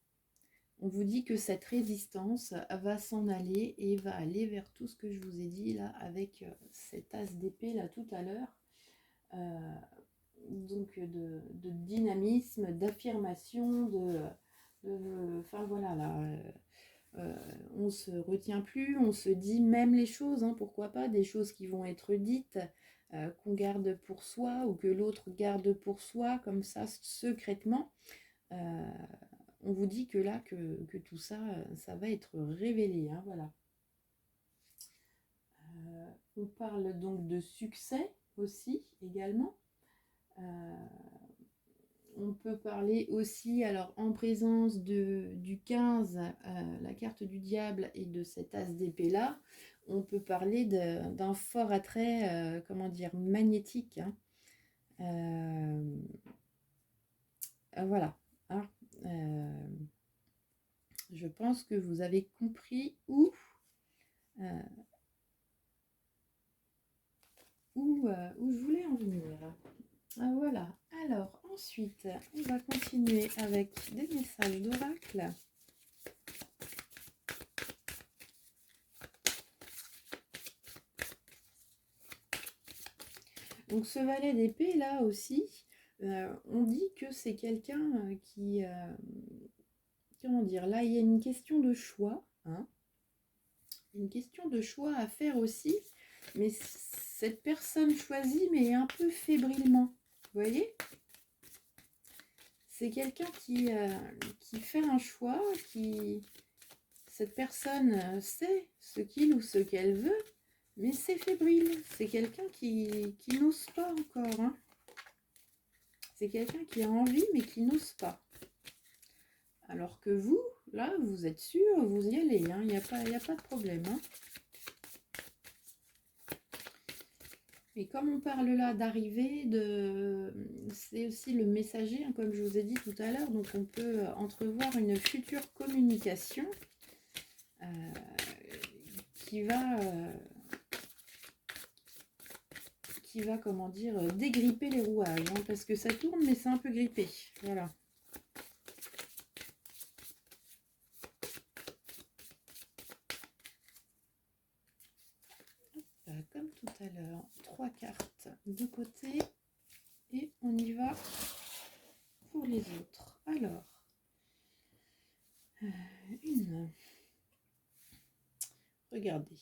On vous dit que cette résistance va s'en aller et va aller vers tout ce que je vous ai dit là avec cet as d'épée là tout à l'heure. Donc de dynamisme, d'affirmation, enfin voilà là. On se retient plus, on se dit même les choses, hein, pourquoi pas, des choses qui vont être dites, qu'on garde pour soi ou que l'autre garde pour soi, comme ça, secrètement. On vous dit que là, que tout ça, ça va être révélé, hein, voilà. On parle donc de succès aussi, également. On peut parler aussi, alors en présence du 15, la carte du diable et de cet as d'épée là, on peut parler d'un fort attrait, comment dire, magnétique. Hein. Voilà. Hein. Je pense que vous avez compris où je voulais en venir. Voilà. Alors, ensuite, on va continuer avec des messages d'oracle. Donc, ce valet d'épée, là aussi, on dit que c'est quelqu'un qui... comment dire? Là, il y a une question de choix. Hein, une question de choix à faire aussi. Mais cette personne choisit, mais un peu fébrilement. Vous voyez? C'est quelqu'un qui fait un choix, cette personne sait ce qu'il ou ce qu'elle veut, mais c'est fébrile. C'est quelqu'un qui n'ose pas encore. Hein. C'est quelqu'un qui a envie, mais qui n'ose pas. Alors que vous, là, vous êtes sûr, vous y allez. Il n'y a pas de problème. Hein. Et comme on parle là d'arrivée, c'est aussi le messager, hein, comme je vous ai dit tout à l'heure. Donc on peut entrevoir une future communication qui va, comment dire, dégripper les rouages. Hein, parce que ça tourne, mais c'est un peu grippé. Voilà. Comme tout à l'heure, 3 cartes de côté. Et on y va pour les autres. Alors, regardez,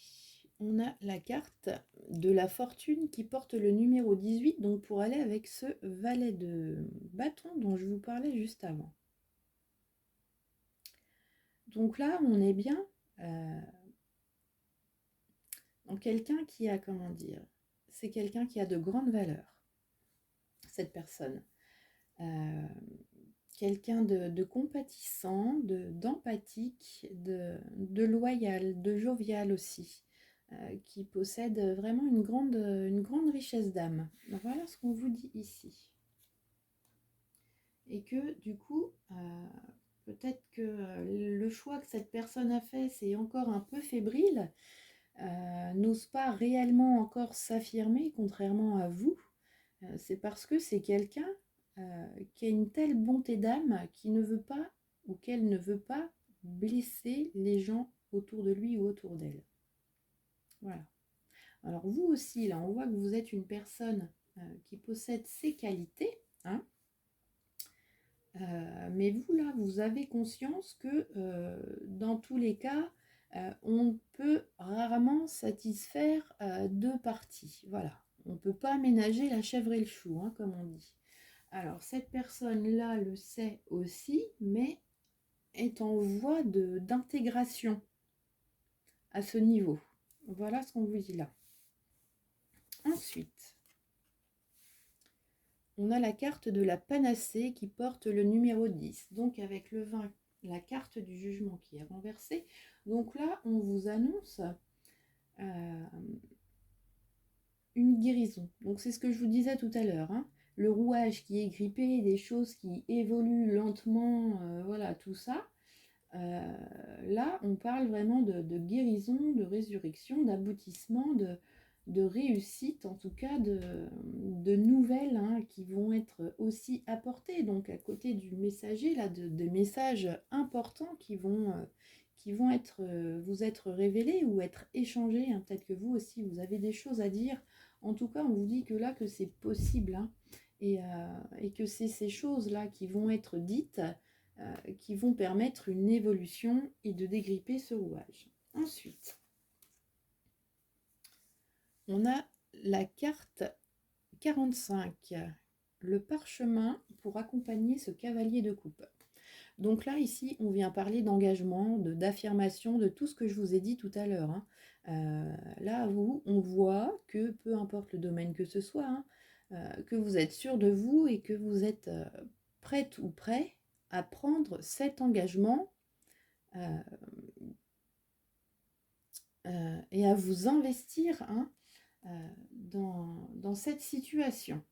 on a la carte de la fortune qui porte le numéro 18, donc pour aller avec ce valet de bâton dont je vous parlais juste avant. Donc là, on est bien dans quelqu'un qui a, comment dire, c'est quelqu'un qui a de grandes valeurs, cette personne. Quelqu'un de compatissant, d'empathique, de loyal, de jovial aussi, qui possède vraiment une grande richesse d'âme. Voilà ce qu'on vous dit ici. Et que du coup, peut-être que le choix que cette personne a fait, c'est encore un peu fébrile, n'ose pas réellement encore s'affirmer, contrairement à vous. C'est parce que c'est quelqu'un qui a une telle bonté d'âme qui ne veut pas ou qu'elle ne veut pas blesser les gens autour de lui ou autour d'elle. Voilà. Alors vous aussi, là, on voit que vous êtes une personne qui possède ces qualités, hein, mais vous, là, vous avez conscience que dans tous les cas, on peut rarement satisfaire deux parties. Voilà. On ne peut pas ménager la chèvre et le chou, hein, comme on dit. Alors, cette personne-là le sait aussi, mais est en voie d'intégration à ce niveau. Voilà ce qu'on vous dit là. Ensuite, on a la carte de la panacée qui porte le numéro 10. Donc, avec le 20, la carte du jugement qui est renversée. Donc là, on vous annonce une guérison. Donc, c'est ce que je vous disais tout à l'heure, hein. Le rouage qui est grippé, des choses qui évoluent lentement, voilà, tout ça. Là, on parle vraiment de guérison, de résurrection, d'aboutissement, de réussite, en tout cas de nouvelles, hein, qui vont être aussi apportées. Donc, à côté du messager, là, de messages importants qui vont être, vous être révélés ou être échangés, hein. Peut-être que vous aussi, vous avez des choses à dire. En tout cas, on vous dit que là, que c'est possible, hein, et que c'est ces choses-là qui vont être dites, qui vont permettre une évolution et de dégripper ce rouage. Ensuite, on a la carte 45, le parchemin pour accompagner ce cavalier de coupe. Donc là, ici, on vient parler d'engagement, d'affirmation, de tout ce que je vous ai dit tout à l'heure, hein. Là, on voit que, peu importe le domaine que ce soit, hein, que vous êtes sûr de vous et que vous êtes prête ou prêt à prendre cet engagement et à vous investir, hein, dans cette situation.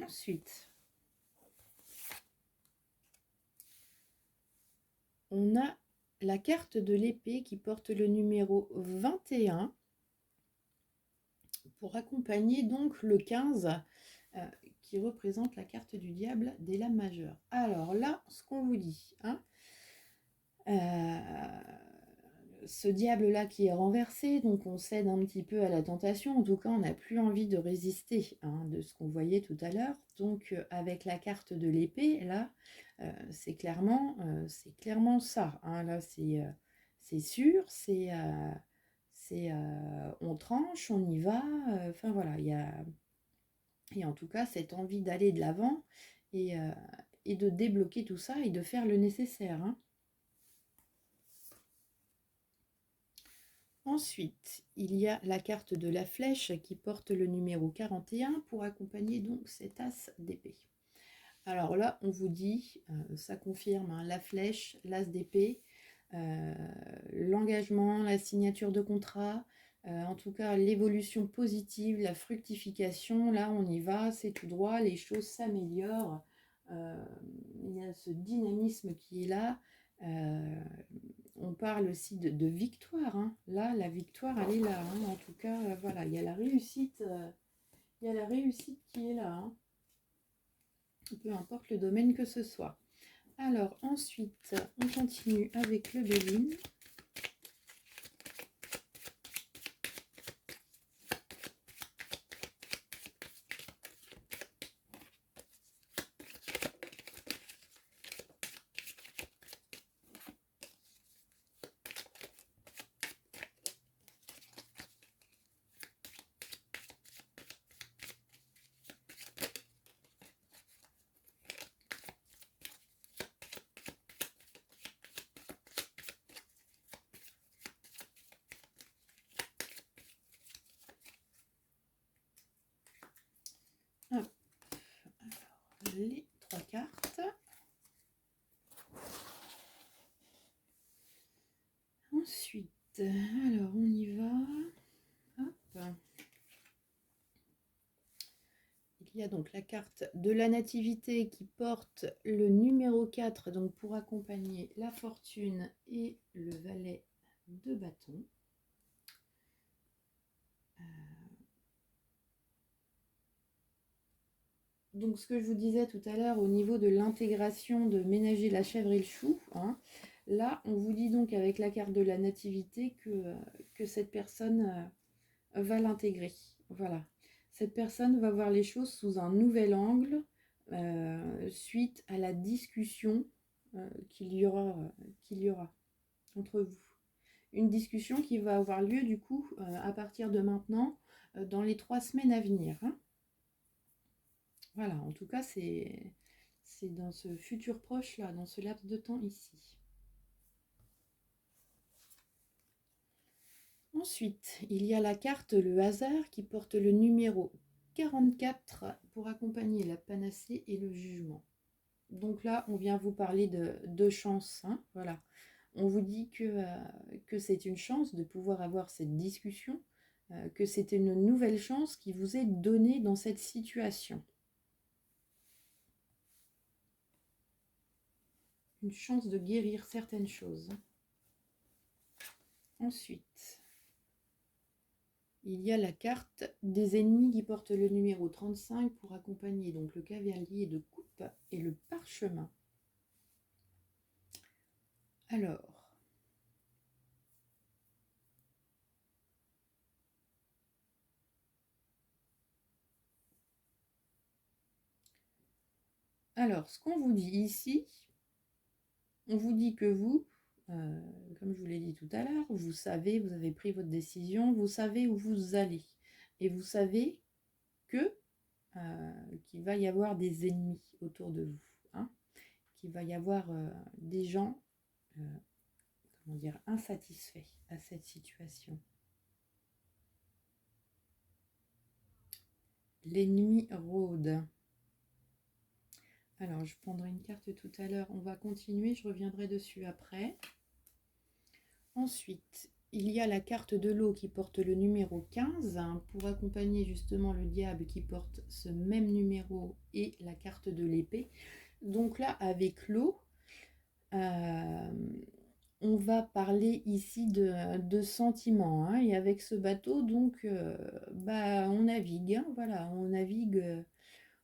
Ensuite, on a la carte de l'épée qui porte le numéro 21 pour accompagner donc le 15 qui représente la carte du diable des lames majeures. Alors là, ce qu'on vous dit, hein, ce diable-là qui est renversé, donc on cède un petit peu à la tentation. En tout cas, on n'a plus envie de résister, hein, de ce qu'on voyait tout à l'heure. Donc, avec la carte de l'épée, là, c'est clairement ça, hein. Là, c'est sûr, on tranche, on y va. Enfin, voilà, il y a... Et en tout cas, cette envie d'aller de l'avant et de débloquer tout ça et de faire le nécessaire, hein. Ensuite, il y a la carte de la flèche qui porte le numéro 41 pour accompagner donc cet as d'épée. Alors là, on vous dit, ça confirme, hein, la flèche, l'as d'épée, l'engagement, la signature de contrat, en tout cas l'évolution positive, la fructification. Là, on y va, c'est tout droit, les choses s'améliorent. Il y a ce dynamisme qui est là. On parle aussi de victoire, hein. Là, la victoire, elle est là, hein. En tout cas, voilà, il y a la réussite qui est là, hein. Peu importe le domaine que ce soit. Alors, ensuite, on continue avec le Béline. Hop. Alors, les 3 cartes. Ensuite, alors on y va. Hop. Il y a donc la carte de la nativité qui porte le numéro 4, donc pour accompagner la fortune et le valet de bâton. Donc ce que je vous disais tout à l'heure au niveau de l'intégration de ménager la chèvre et le chou, hein, là on vous dit donc avec la carte de la nativité que cette personne va l'intégrer. Voilà. Cette personne va voir les choses sous un nouvel angle suite à la discussion qu'il y aura entre vous. Une discussion qui va avoir lieu du coup à partir de maintenant dans les 3 semaines à venir, hein. Voilà, en tout cas, c'est dans ce futur proche là, dans ce laps de temps ici. Ensuite, il y a la carte le hasard qui porte le numéro 44 pour accompagner la panacée et le jugement. Donc là, on vient vous parler de chance, hein, voilà. On vous dit que c'est une chance de pouvoir avoir cette discussion, que c'est une nouvelle chance qui vous est donnée dans cette situation. Une chance de guérir certaines choses. Ensuite, il y a la carte des ennemis qui porte le numéro 35 pour accompagner donc le cavalier de coupe et le parchemin. Alors, ce qu'on vous dit ici, on vous dit que vous, comme je vous l'ai dit tout à l'heure, vous savez, vous avez pris votre décision, vous savez où vous allez. Et vous savez que qu'il va y avoir des ennemis autour de vous, hein, qu'il va y avoir des gens, comment dire, insatisfaits à cette situation. L'ennemi rôde. Alors, je prendrai une carte tout à l'heure. On va continuer, je reviendrai dessus après. Ensuite, il y a la carte de l'eau qui porte le numéro 15 hein, pour accompagner justement le diable qui porte ce même numéro et la carte de l'épée. Donc là, avec l'eau, on va parler ici de sentiments. Hein, et avec ce bateau, donc, on navigue. Hein, voilà, on navigue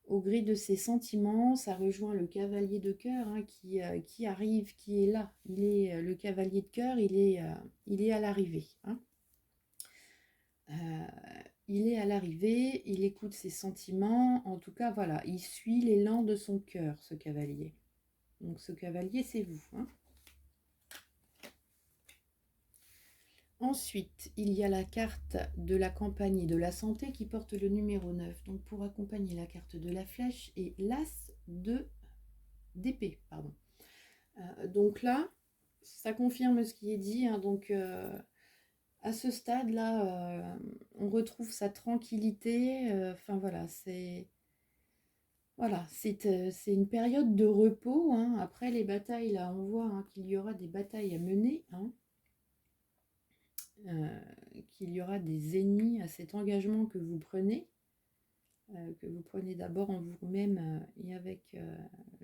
au gré de ses sentiments. Ça rejoint le cavalier de cœur hein, qui arrive, qui est là. Il est le cavalier de cœur, il est à l'arrivée. Hein. Il est à l'arrivée, il écoute ses sentiments. En tout cas, voilà, il suit l'élan de son cœur, ce cavalier. Donc ce cavalier, c'est vous. Hein. Ensuite, il y a la carte de la compagnie de la santé qui porte le numéro 9. Donc pour accompagner la carte de la flèche et l'as d'épée. Pardon. Donc là, ça confirme ce qui est dit. Hein, donc à ce stade-là, on retrouve sa tranquillité. Enfin voilà, c'est une période de repos. Hein. Après les batailles, là, on voit hein, qu'il y aura des batailles à mener. Hein. Qu'il y aura des ennemis à cet engagement que vous prenez d'abord en vous-même et avec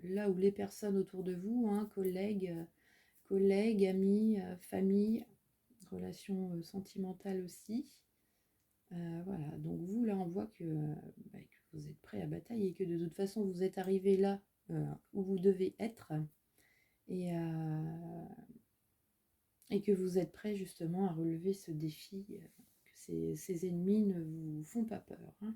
là où les personnes autour de vous, hein, collègues, amis, famille, relations sentimentales aussi. Voilà, donc vous là on voit que vous êtes prêt à batailler et que de toute façon vous êtes arrivé là où vous devez être et que vous êtes prêt justement à relever ce défi, que ces ennemis ne vous font pas peur. Hein.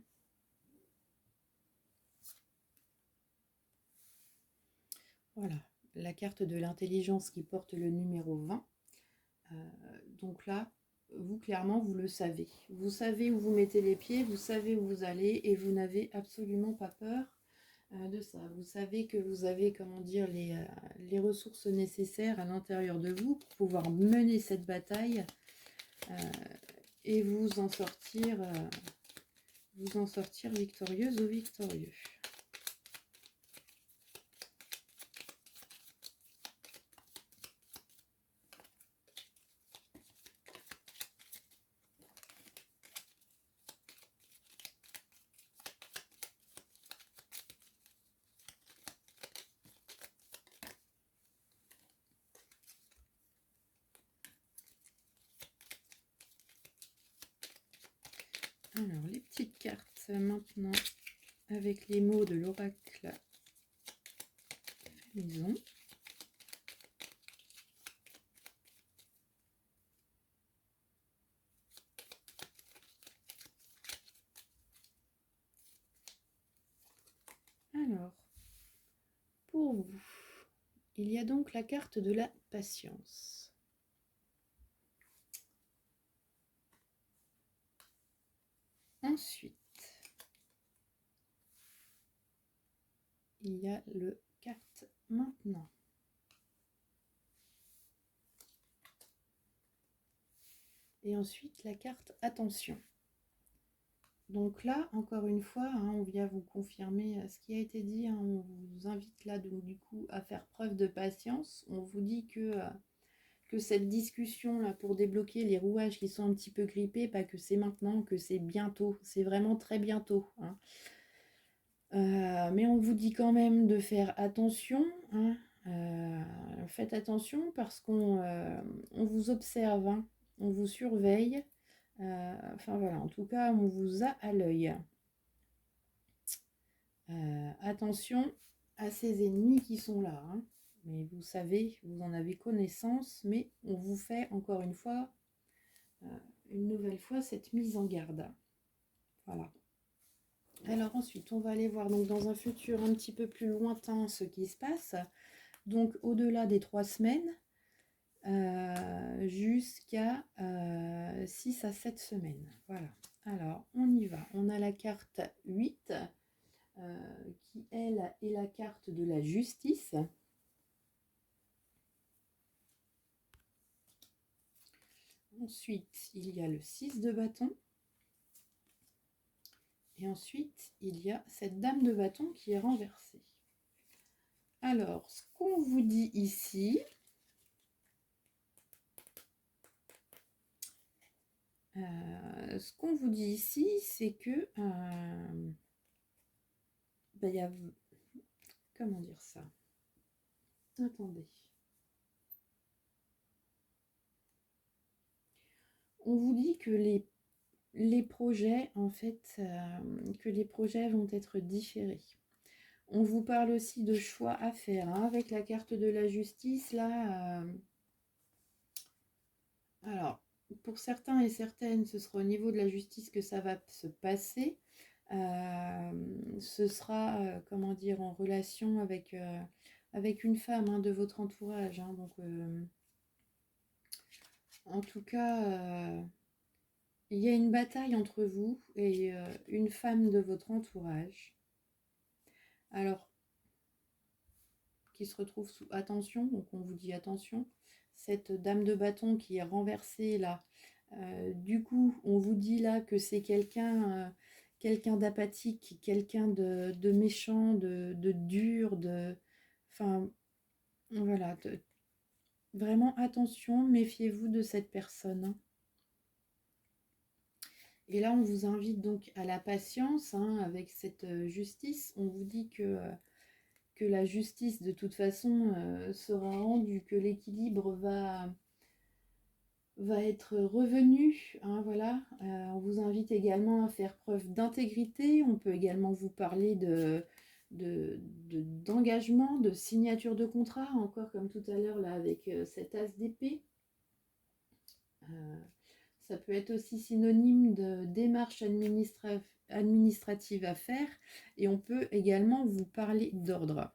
Voilà, la carte de l'intelligence qui porte le numéro 20. Donc là, vous clairement, vous le savez. Vous savez où vous mettez les pieds, vous savez où vous allez et vous n'avez absolument pas peur de ça. Vous savez que vous avez, comment dire, les ressources nécessaires à l'intérieur de vous pour pouvoir mener cette bataille et vous en sortir victorieuse ou victorieux. Alors, les petites cartes maintenant avec les mots de l'oracle maison. Alors, pour vous, il y a donc la carte de la patience. ensuite, il y a le carte maintenant. Et ensuite, la carte attention. Donc là, encore une fois, on vient vous confirmer ce qui a été dit. On vous invite là, donc, du coup, à faire preuve de patience. On vous dit que cette discussion là pour débloquer les rouages qui sont un petit peu grippés, pas que c'est maintenant, que c'est bientôt. C'est vraiment très bientôt. Mais on vous dit quand même de faire attention. Faites attention parce qu'on vous observe, on vous surveille. Enfin voilà, en tout cas, on vous a à l'œil. Attention à ces ennemis qui sont là. Mais vous savez, vous en avez connaissance, mais on vous fait encore une fois, une nouvelle fois, cette mise en garde. Voilà. Alors ensuite, on va aller voir donc dans un futur un petit peu plus lointain ce qui se passe. Donc au-delà des 3 semaines, jusqu'à 6 à 7 semaines. Voilà. Alors, on y va. On a la carte 8, qui, elle, est la carte de la justice. Ensuite, il y a le 6 de bâton. Et ensuite, il y a cette dame de bâton qui est renversée. Alors, ce qu'on vous dit ici, c'est que il y a... Comment dire ça? Attendez. On vous dit que les projets, en fait, que les projets vont être différés. On vous parle aussi de choix à faire. Avec la carte de la justice, là... alors, pour certains et certaines, ce sera au niveau de la justice que ça va se passer. Ce sera, comment dire, en relation avec une femme de votre entourage. Donc, en tout cas, il y a une bataille entre vous et une femme de votre entourage. Alors, qui se retrouve sous attention, donc on vous dit attention. Cette dame de bâton qui est renversée là, du coup, on vous dit là que c'est quelqu'un d'apathique, quelqu'un de méchant, de dur, enfin, voilà. Vraiment attention, méfiez-vous de cette personne. Et là, on vous invite donc à la patience avec cette justice. On vous dit que la justice, de toute façon, sera rendue, que l'équilibre va être revenu. Voilà. On vous invite également à faire preuve d'intégrité. On peut également vous parler d'engagement, de signature de contrat, encore comme tout à l'heure là avec cet as d'épée. Ça peut être aussi synonyme de démarche administrative à faire, et on peut également vous parler d'ordre.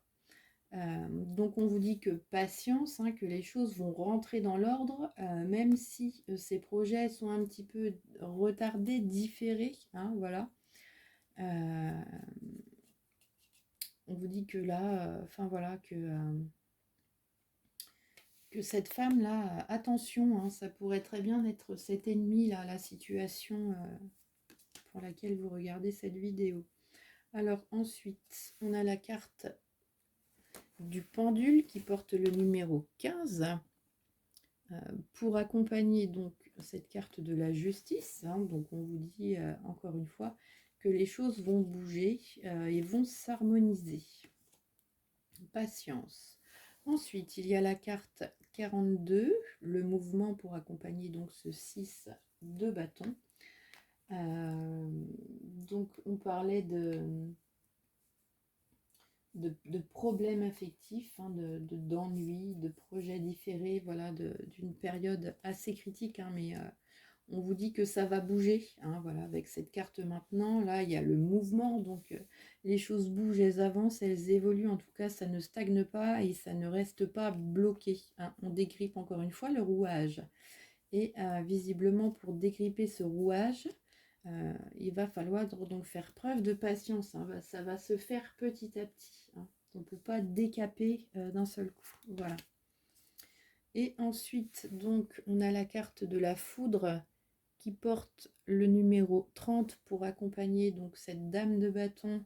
Donc on vous dit que patience, que les choses vont rentrer dans l'ordre, même si ces projets sont un petit peu retardés, différés. Voilà. On vous dit que là, enfin voilà, que cette femme-là, attention, ça pourrait très bien être cet ennemi-là, la situation pour laquelle vous regardez cette vidéo. Alors ensuite, on a la carte du pendule qui porte le numéro 15 pour accompagner donc cette carte de la justice. Donc on vous dit encore une fois que les choses vont bouger et vont s'harmoniser. Patience. Ensuite, il y a la carte 42, le mouvement pour accompagner donc ce 6 de bâton. Donc on parlait de problèmes affectifs, d'ennuis, de projets différés, voilà, d'une période assez critique, mais on vous dit que ça va bouger, voilà, avec cette carte maintenant. Là, il y a le mouvement, donc les choses bougent, elles avancent, elles évoluent. En tout cas, ça ne stagne pas et ça ne reste pas bloqué. On dégriffe encore une fois le rouage. Et visiblement, pour dégripper ce rouage, il va falloir donc faire preuve de patience, hein. Ça va se faire petit à petit, hein. On ne peut pas décaper d'un seul coup. Voilà. Et ensuite, donc, on a la carte de la foudre qui porte le numéro 30 pour accompagner donc cette dame de bâton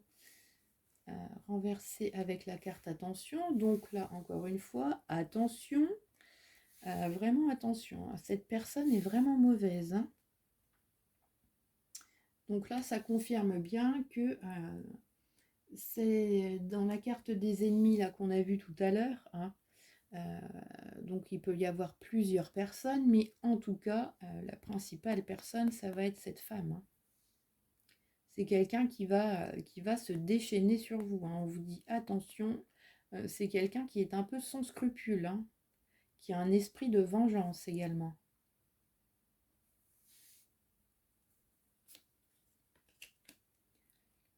renversée avec la carte attention. Donc là, encore une fois, attention, vraiment attention. Cette personne est vraiment mauvaise, hein. Donc là, ça confirme bien que c'est dans la carte des ennemis là qu'on a vu tout à l'heure, hein. Donc il peut y avoir plusieurs personnes, mais en tout cas, la principale personne, ça va être cette femme, hein. C'est quelqu'un qui va se déchaîner sur vous, hein. On vous dit attention, c'est quelqu'un qui est un peu sans scrupule, hein, qui a un esprit de vengeance également.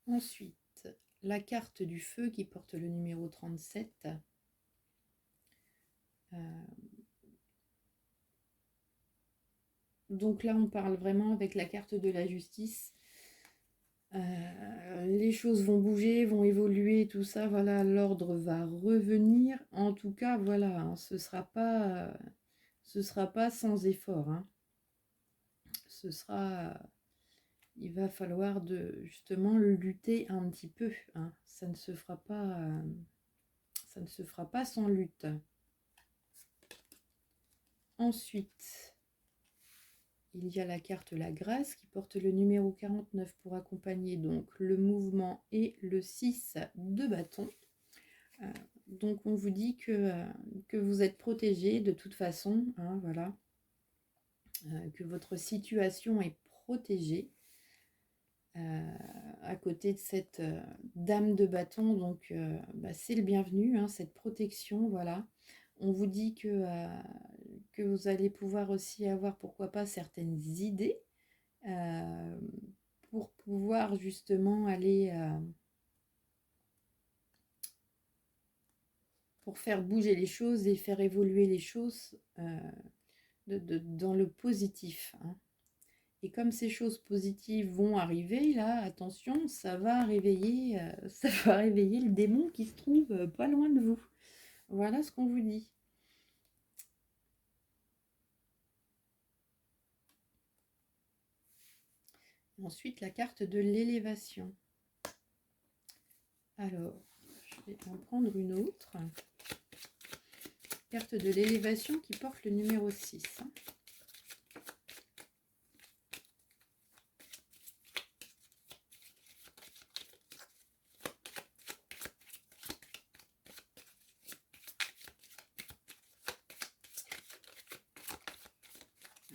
Ensuite, la carte du feu qui porte le numéro 37. Donc là, on parle vraiment avec la carte de la justice. Les choses vont bouger, vont évoluer, tout ça, voilà, l'ordre va revenir. En tout cas, voilà, hein, ce sera pas sans effort, hein. Ce sera, il va falloir justement lutter un petit peu, hein. Ça ne se fera pas sans lutte. Ensuite, il y a la carte la grâce qui porte le numéro 49 pour accompagner donc le mouvement et le 6 de bâton. Donc on vous dit que vous êtes protégé de toute façon, hein, voilà, que votre situation est protégée à côté de cette dame de bâton. Donc c'est le bienvenu, hein, cette protection, voilà. On vous dit que vous allez pouvoir aussi avoir, pourquoi pas, certaines idées pour pouvoir justement aller pour faire bouger les choses et faire évoluer les choses dans le positif, hein. Et comme ces choses positives vont arriver, là, attention, ça va réveiller le démon qui se trouve pas loin de vous. Voilà ce qu'on vous dit. Ensuite, la carte de l'élévation. Alors, je vais en prendre une autre. Carte de l'élévation qui porte le numéro 6.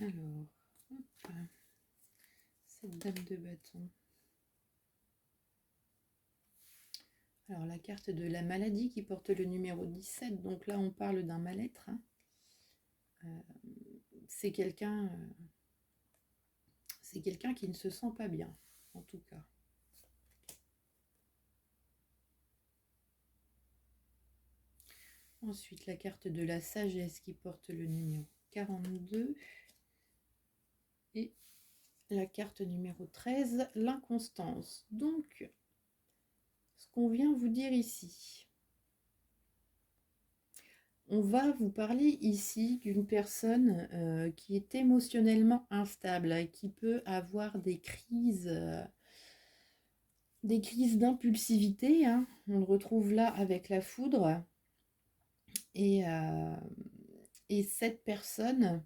Alors, hop, cette dame de bâton. Alors, la carte de la maladie qui porte le numéro 17. Donc là, on parle d'un mal-être, hein. C'est quelqu'un qui ne se sent pas bien, en tout cas. Ensuite, la carte de la sagesse qui porte le numéro 42. Et la carte numéro 13, l'inconstance. Donc, ce qu'on vient vous dire ici, on va vous parler ici d'une personne qui est émotionnellement instable, qui peut avoir des crises d'impulsivité, hein. On le retrouve là avec la foudre. Et cette personne,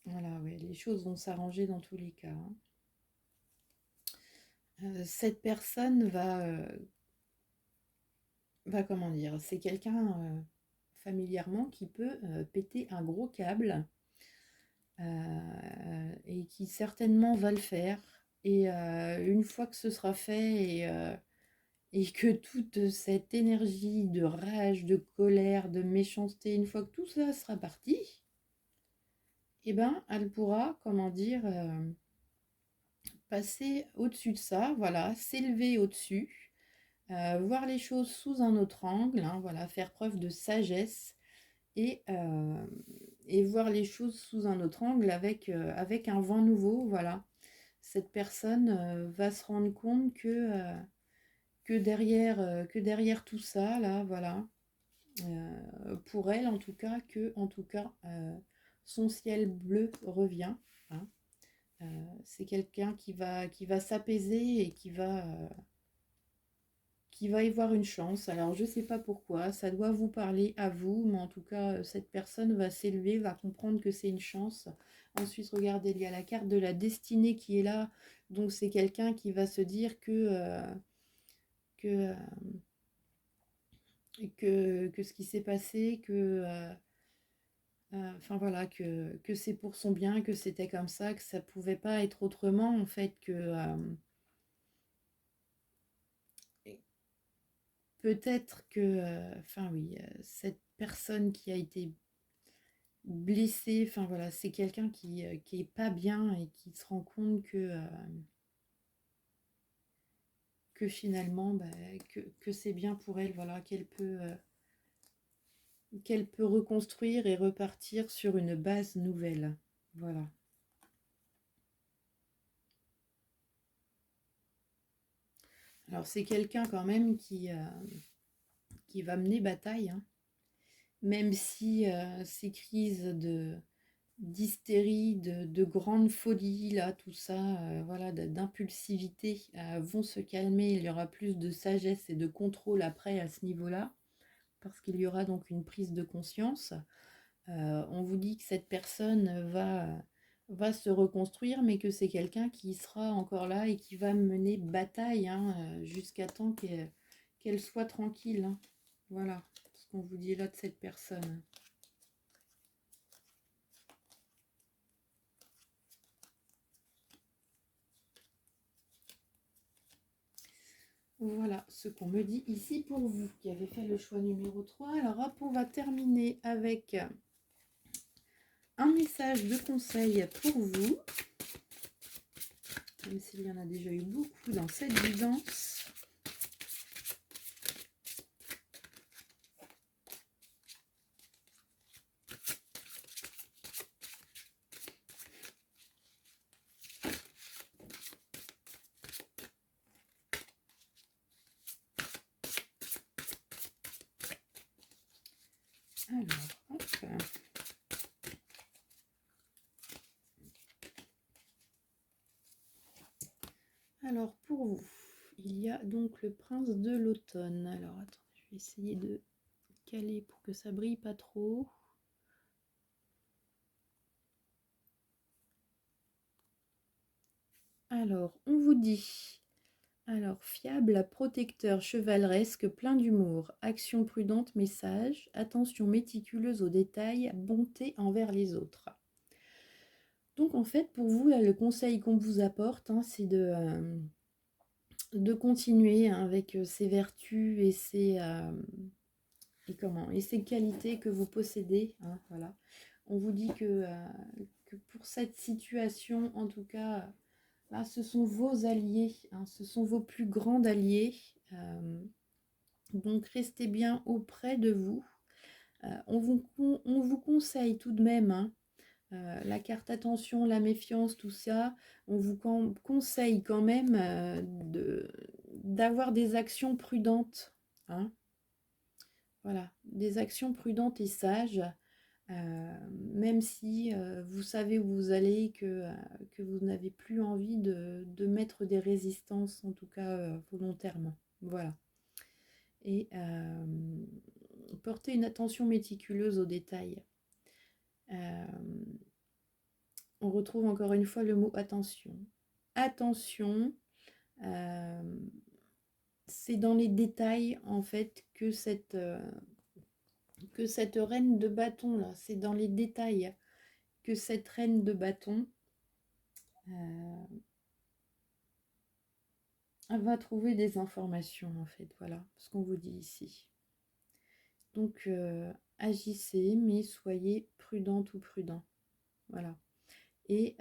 voilà, ouais, les choses vont s'arranger dans tous les cas, hein. Cette personne va comment dire, c'est quelqu'un familièrement qui peut péter un gros câble et qui certainement va le faire. Et une fois que ce sera fait et que toute cette énergie de rage, de colère, de méchanceté, une fois que tout ça sera parti, eh ben, elle pourra, comment dire, passer au-dessus de ça, voilà, s'élever au-dessus, voir les choses sous un autre angle, hein, voilà, faire preuve de sagesse et, et voir les choses sous un autre angle avec un vent nouveau. Voilà. Cette personne va se rendre compte que derrière tout ça, là, voilà, pour elle en tout cas, son ciel bleu revient. Hein. C'est quelqu'un qui va s'apaiser et qui va y voir une chance. Alors, je ne sais pas pourquoi, ça doit vous parler à vous, mais en tout cas, cette personne va s'élever, va comprendre que c'est une chance. Ensuite, regardez, il y a la carte de la destinée qui est là. Donc, c'est quelqu'un qui va se dire que, euh, que ce qui s'est passé, enfin voilà, que c'est pour son bien, que c'était comme ça, que ça pouvait pas être autrement, en fait, peut-être que, enfin oui, cette personne qui a été blessée, enfin voilà, c'est quelqu'un qui est pas bien et qui se rend compte que finalement, bah, que c'est bien pour elle, voilà, qu'elle peut reconstruire et repartir sur une base nouvelle. Voilà. Alors c'est quelqu'un quand même qui va mener bataille, hein. Même si ces crises d'hystérie, de grande folie, là, tout ça, voilà, d'impulsivité vont se calmer. Il y aura plus de sagesse et de contrôle après à ce niveau-là, parce qu'il y aura donc une prise de conscience. On vous dit que cette personne va se reconstruire, mais que c'est quelqu'un qui sera encore là et qui va mener bataille, hein, jusqu'à temps qu'elle soit tranquille. Hein. Voilà ce qu'on vous dit là de cette personne. Voilà ce qu'on me dit ici pour vous qui avez fait le choix numéro 3. Alors hop, on va terminer avec un message de conseil pour vous. Même s'il y en a déjà eu beaucoup dans cette guidance. Alors, hop. Alors, pour vous, il y a donc le prince de l'automne. Alors, attendez, je vais essayer de caler pour que ça brille pas trop. Alors, on vous dit, alors, fiable, protecteur, chevaleresque, plein d'humour, action prudente, message, attention méticuleuse aux détails, bonté envers les autres. Donc, en fait, pour vous, là, le conseil qu'on vous apporte, hein, c'est de continuer, hein, avec ces vertus et ces qualités que vous possédez. Hein, voilà. On vous dit que pour cette situation, en tout cas, là, ce sont vos alliés, hein, ce sont vos plus grands alliés. Donc restez bien auprès de vous. On vous conseille tout de même, hein, la carte attention, la méfiance, tout ça, on vous conseille quand même d'avoir des actions prudentes. Hein. Voilà, des actions prudentes et sages, même si vous savez où vous allez, que vous n'avez plus envie de mettre des résistances, en tout cas volontairement. Voilà. Et porter une attention méticuleuse aux détails. On retrouve encore une fois le mot attention. Attention, c'est dans les détails en fait que cette reine de bâton là, c'est dans les détails que cette reine de bâton va trouver des informations en fait. Voilà ce qu'on vous dit ici. Donc agissez, mais soyez prudente ou prudent. Voilà. Et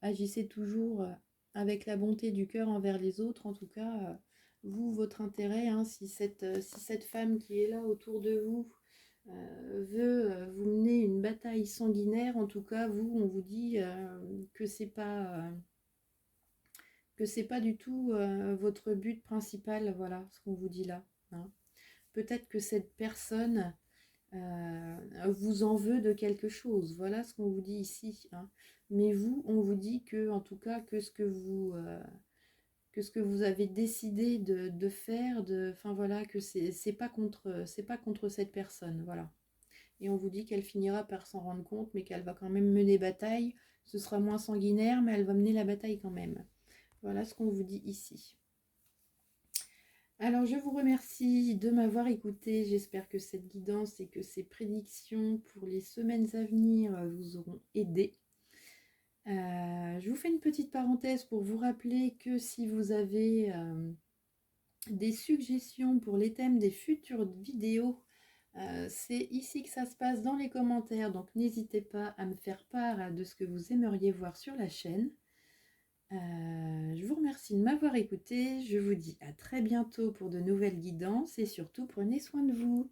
agissez toujours avec la bonté du cœur envers les autres. En tout cas, vous, votre intérêt, hein, si cette femme qui est là autour de vous veut vous mener une bataille sanguinaire. En tout cas, vous, on vous dit que c'est pas du tout votre but principal. Voilà ce qu'on vous dit là, hein. Peut-être que cette personne vous en veut de quelque chose. Voilà ce qu'on vous dit ici, hein. Mais vous, on vous dit que, en tout cas, que ce que vous avez décidé de faire, enfin voilà, que c'est pas contre cette personne, voilà. Et on vous dit qu'elle finira par s'en rendre compte, mais qu'elle va quand même mener bataille. Ce sera moins sanguinaire, mais elle va mener la bataille quand même. Voilà ce qu'on vous dit ici. Alors, je vous remercie de m'avoir écouté. J'espère que cette guidance et que ces prédictions pour les semaines à venir vous auront aidé. Je vous fais une petite parenthèse pour vous rappeler que si vous avez des suggestions pour les thèmes des futures vidéos, c'est ici que ça se passe dans les commentaires. Donc, n'hésitez pas à me faire part de ce que vous aimeriez voir sur la chaîne. Je vous remercie de m'avoir écouté. Je vous dis à très bientôt pour de nouvelles guidances et surtout prenez soin de vous.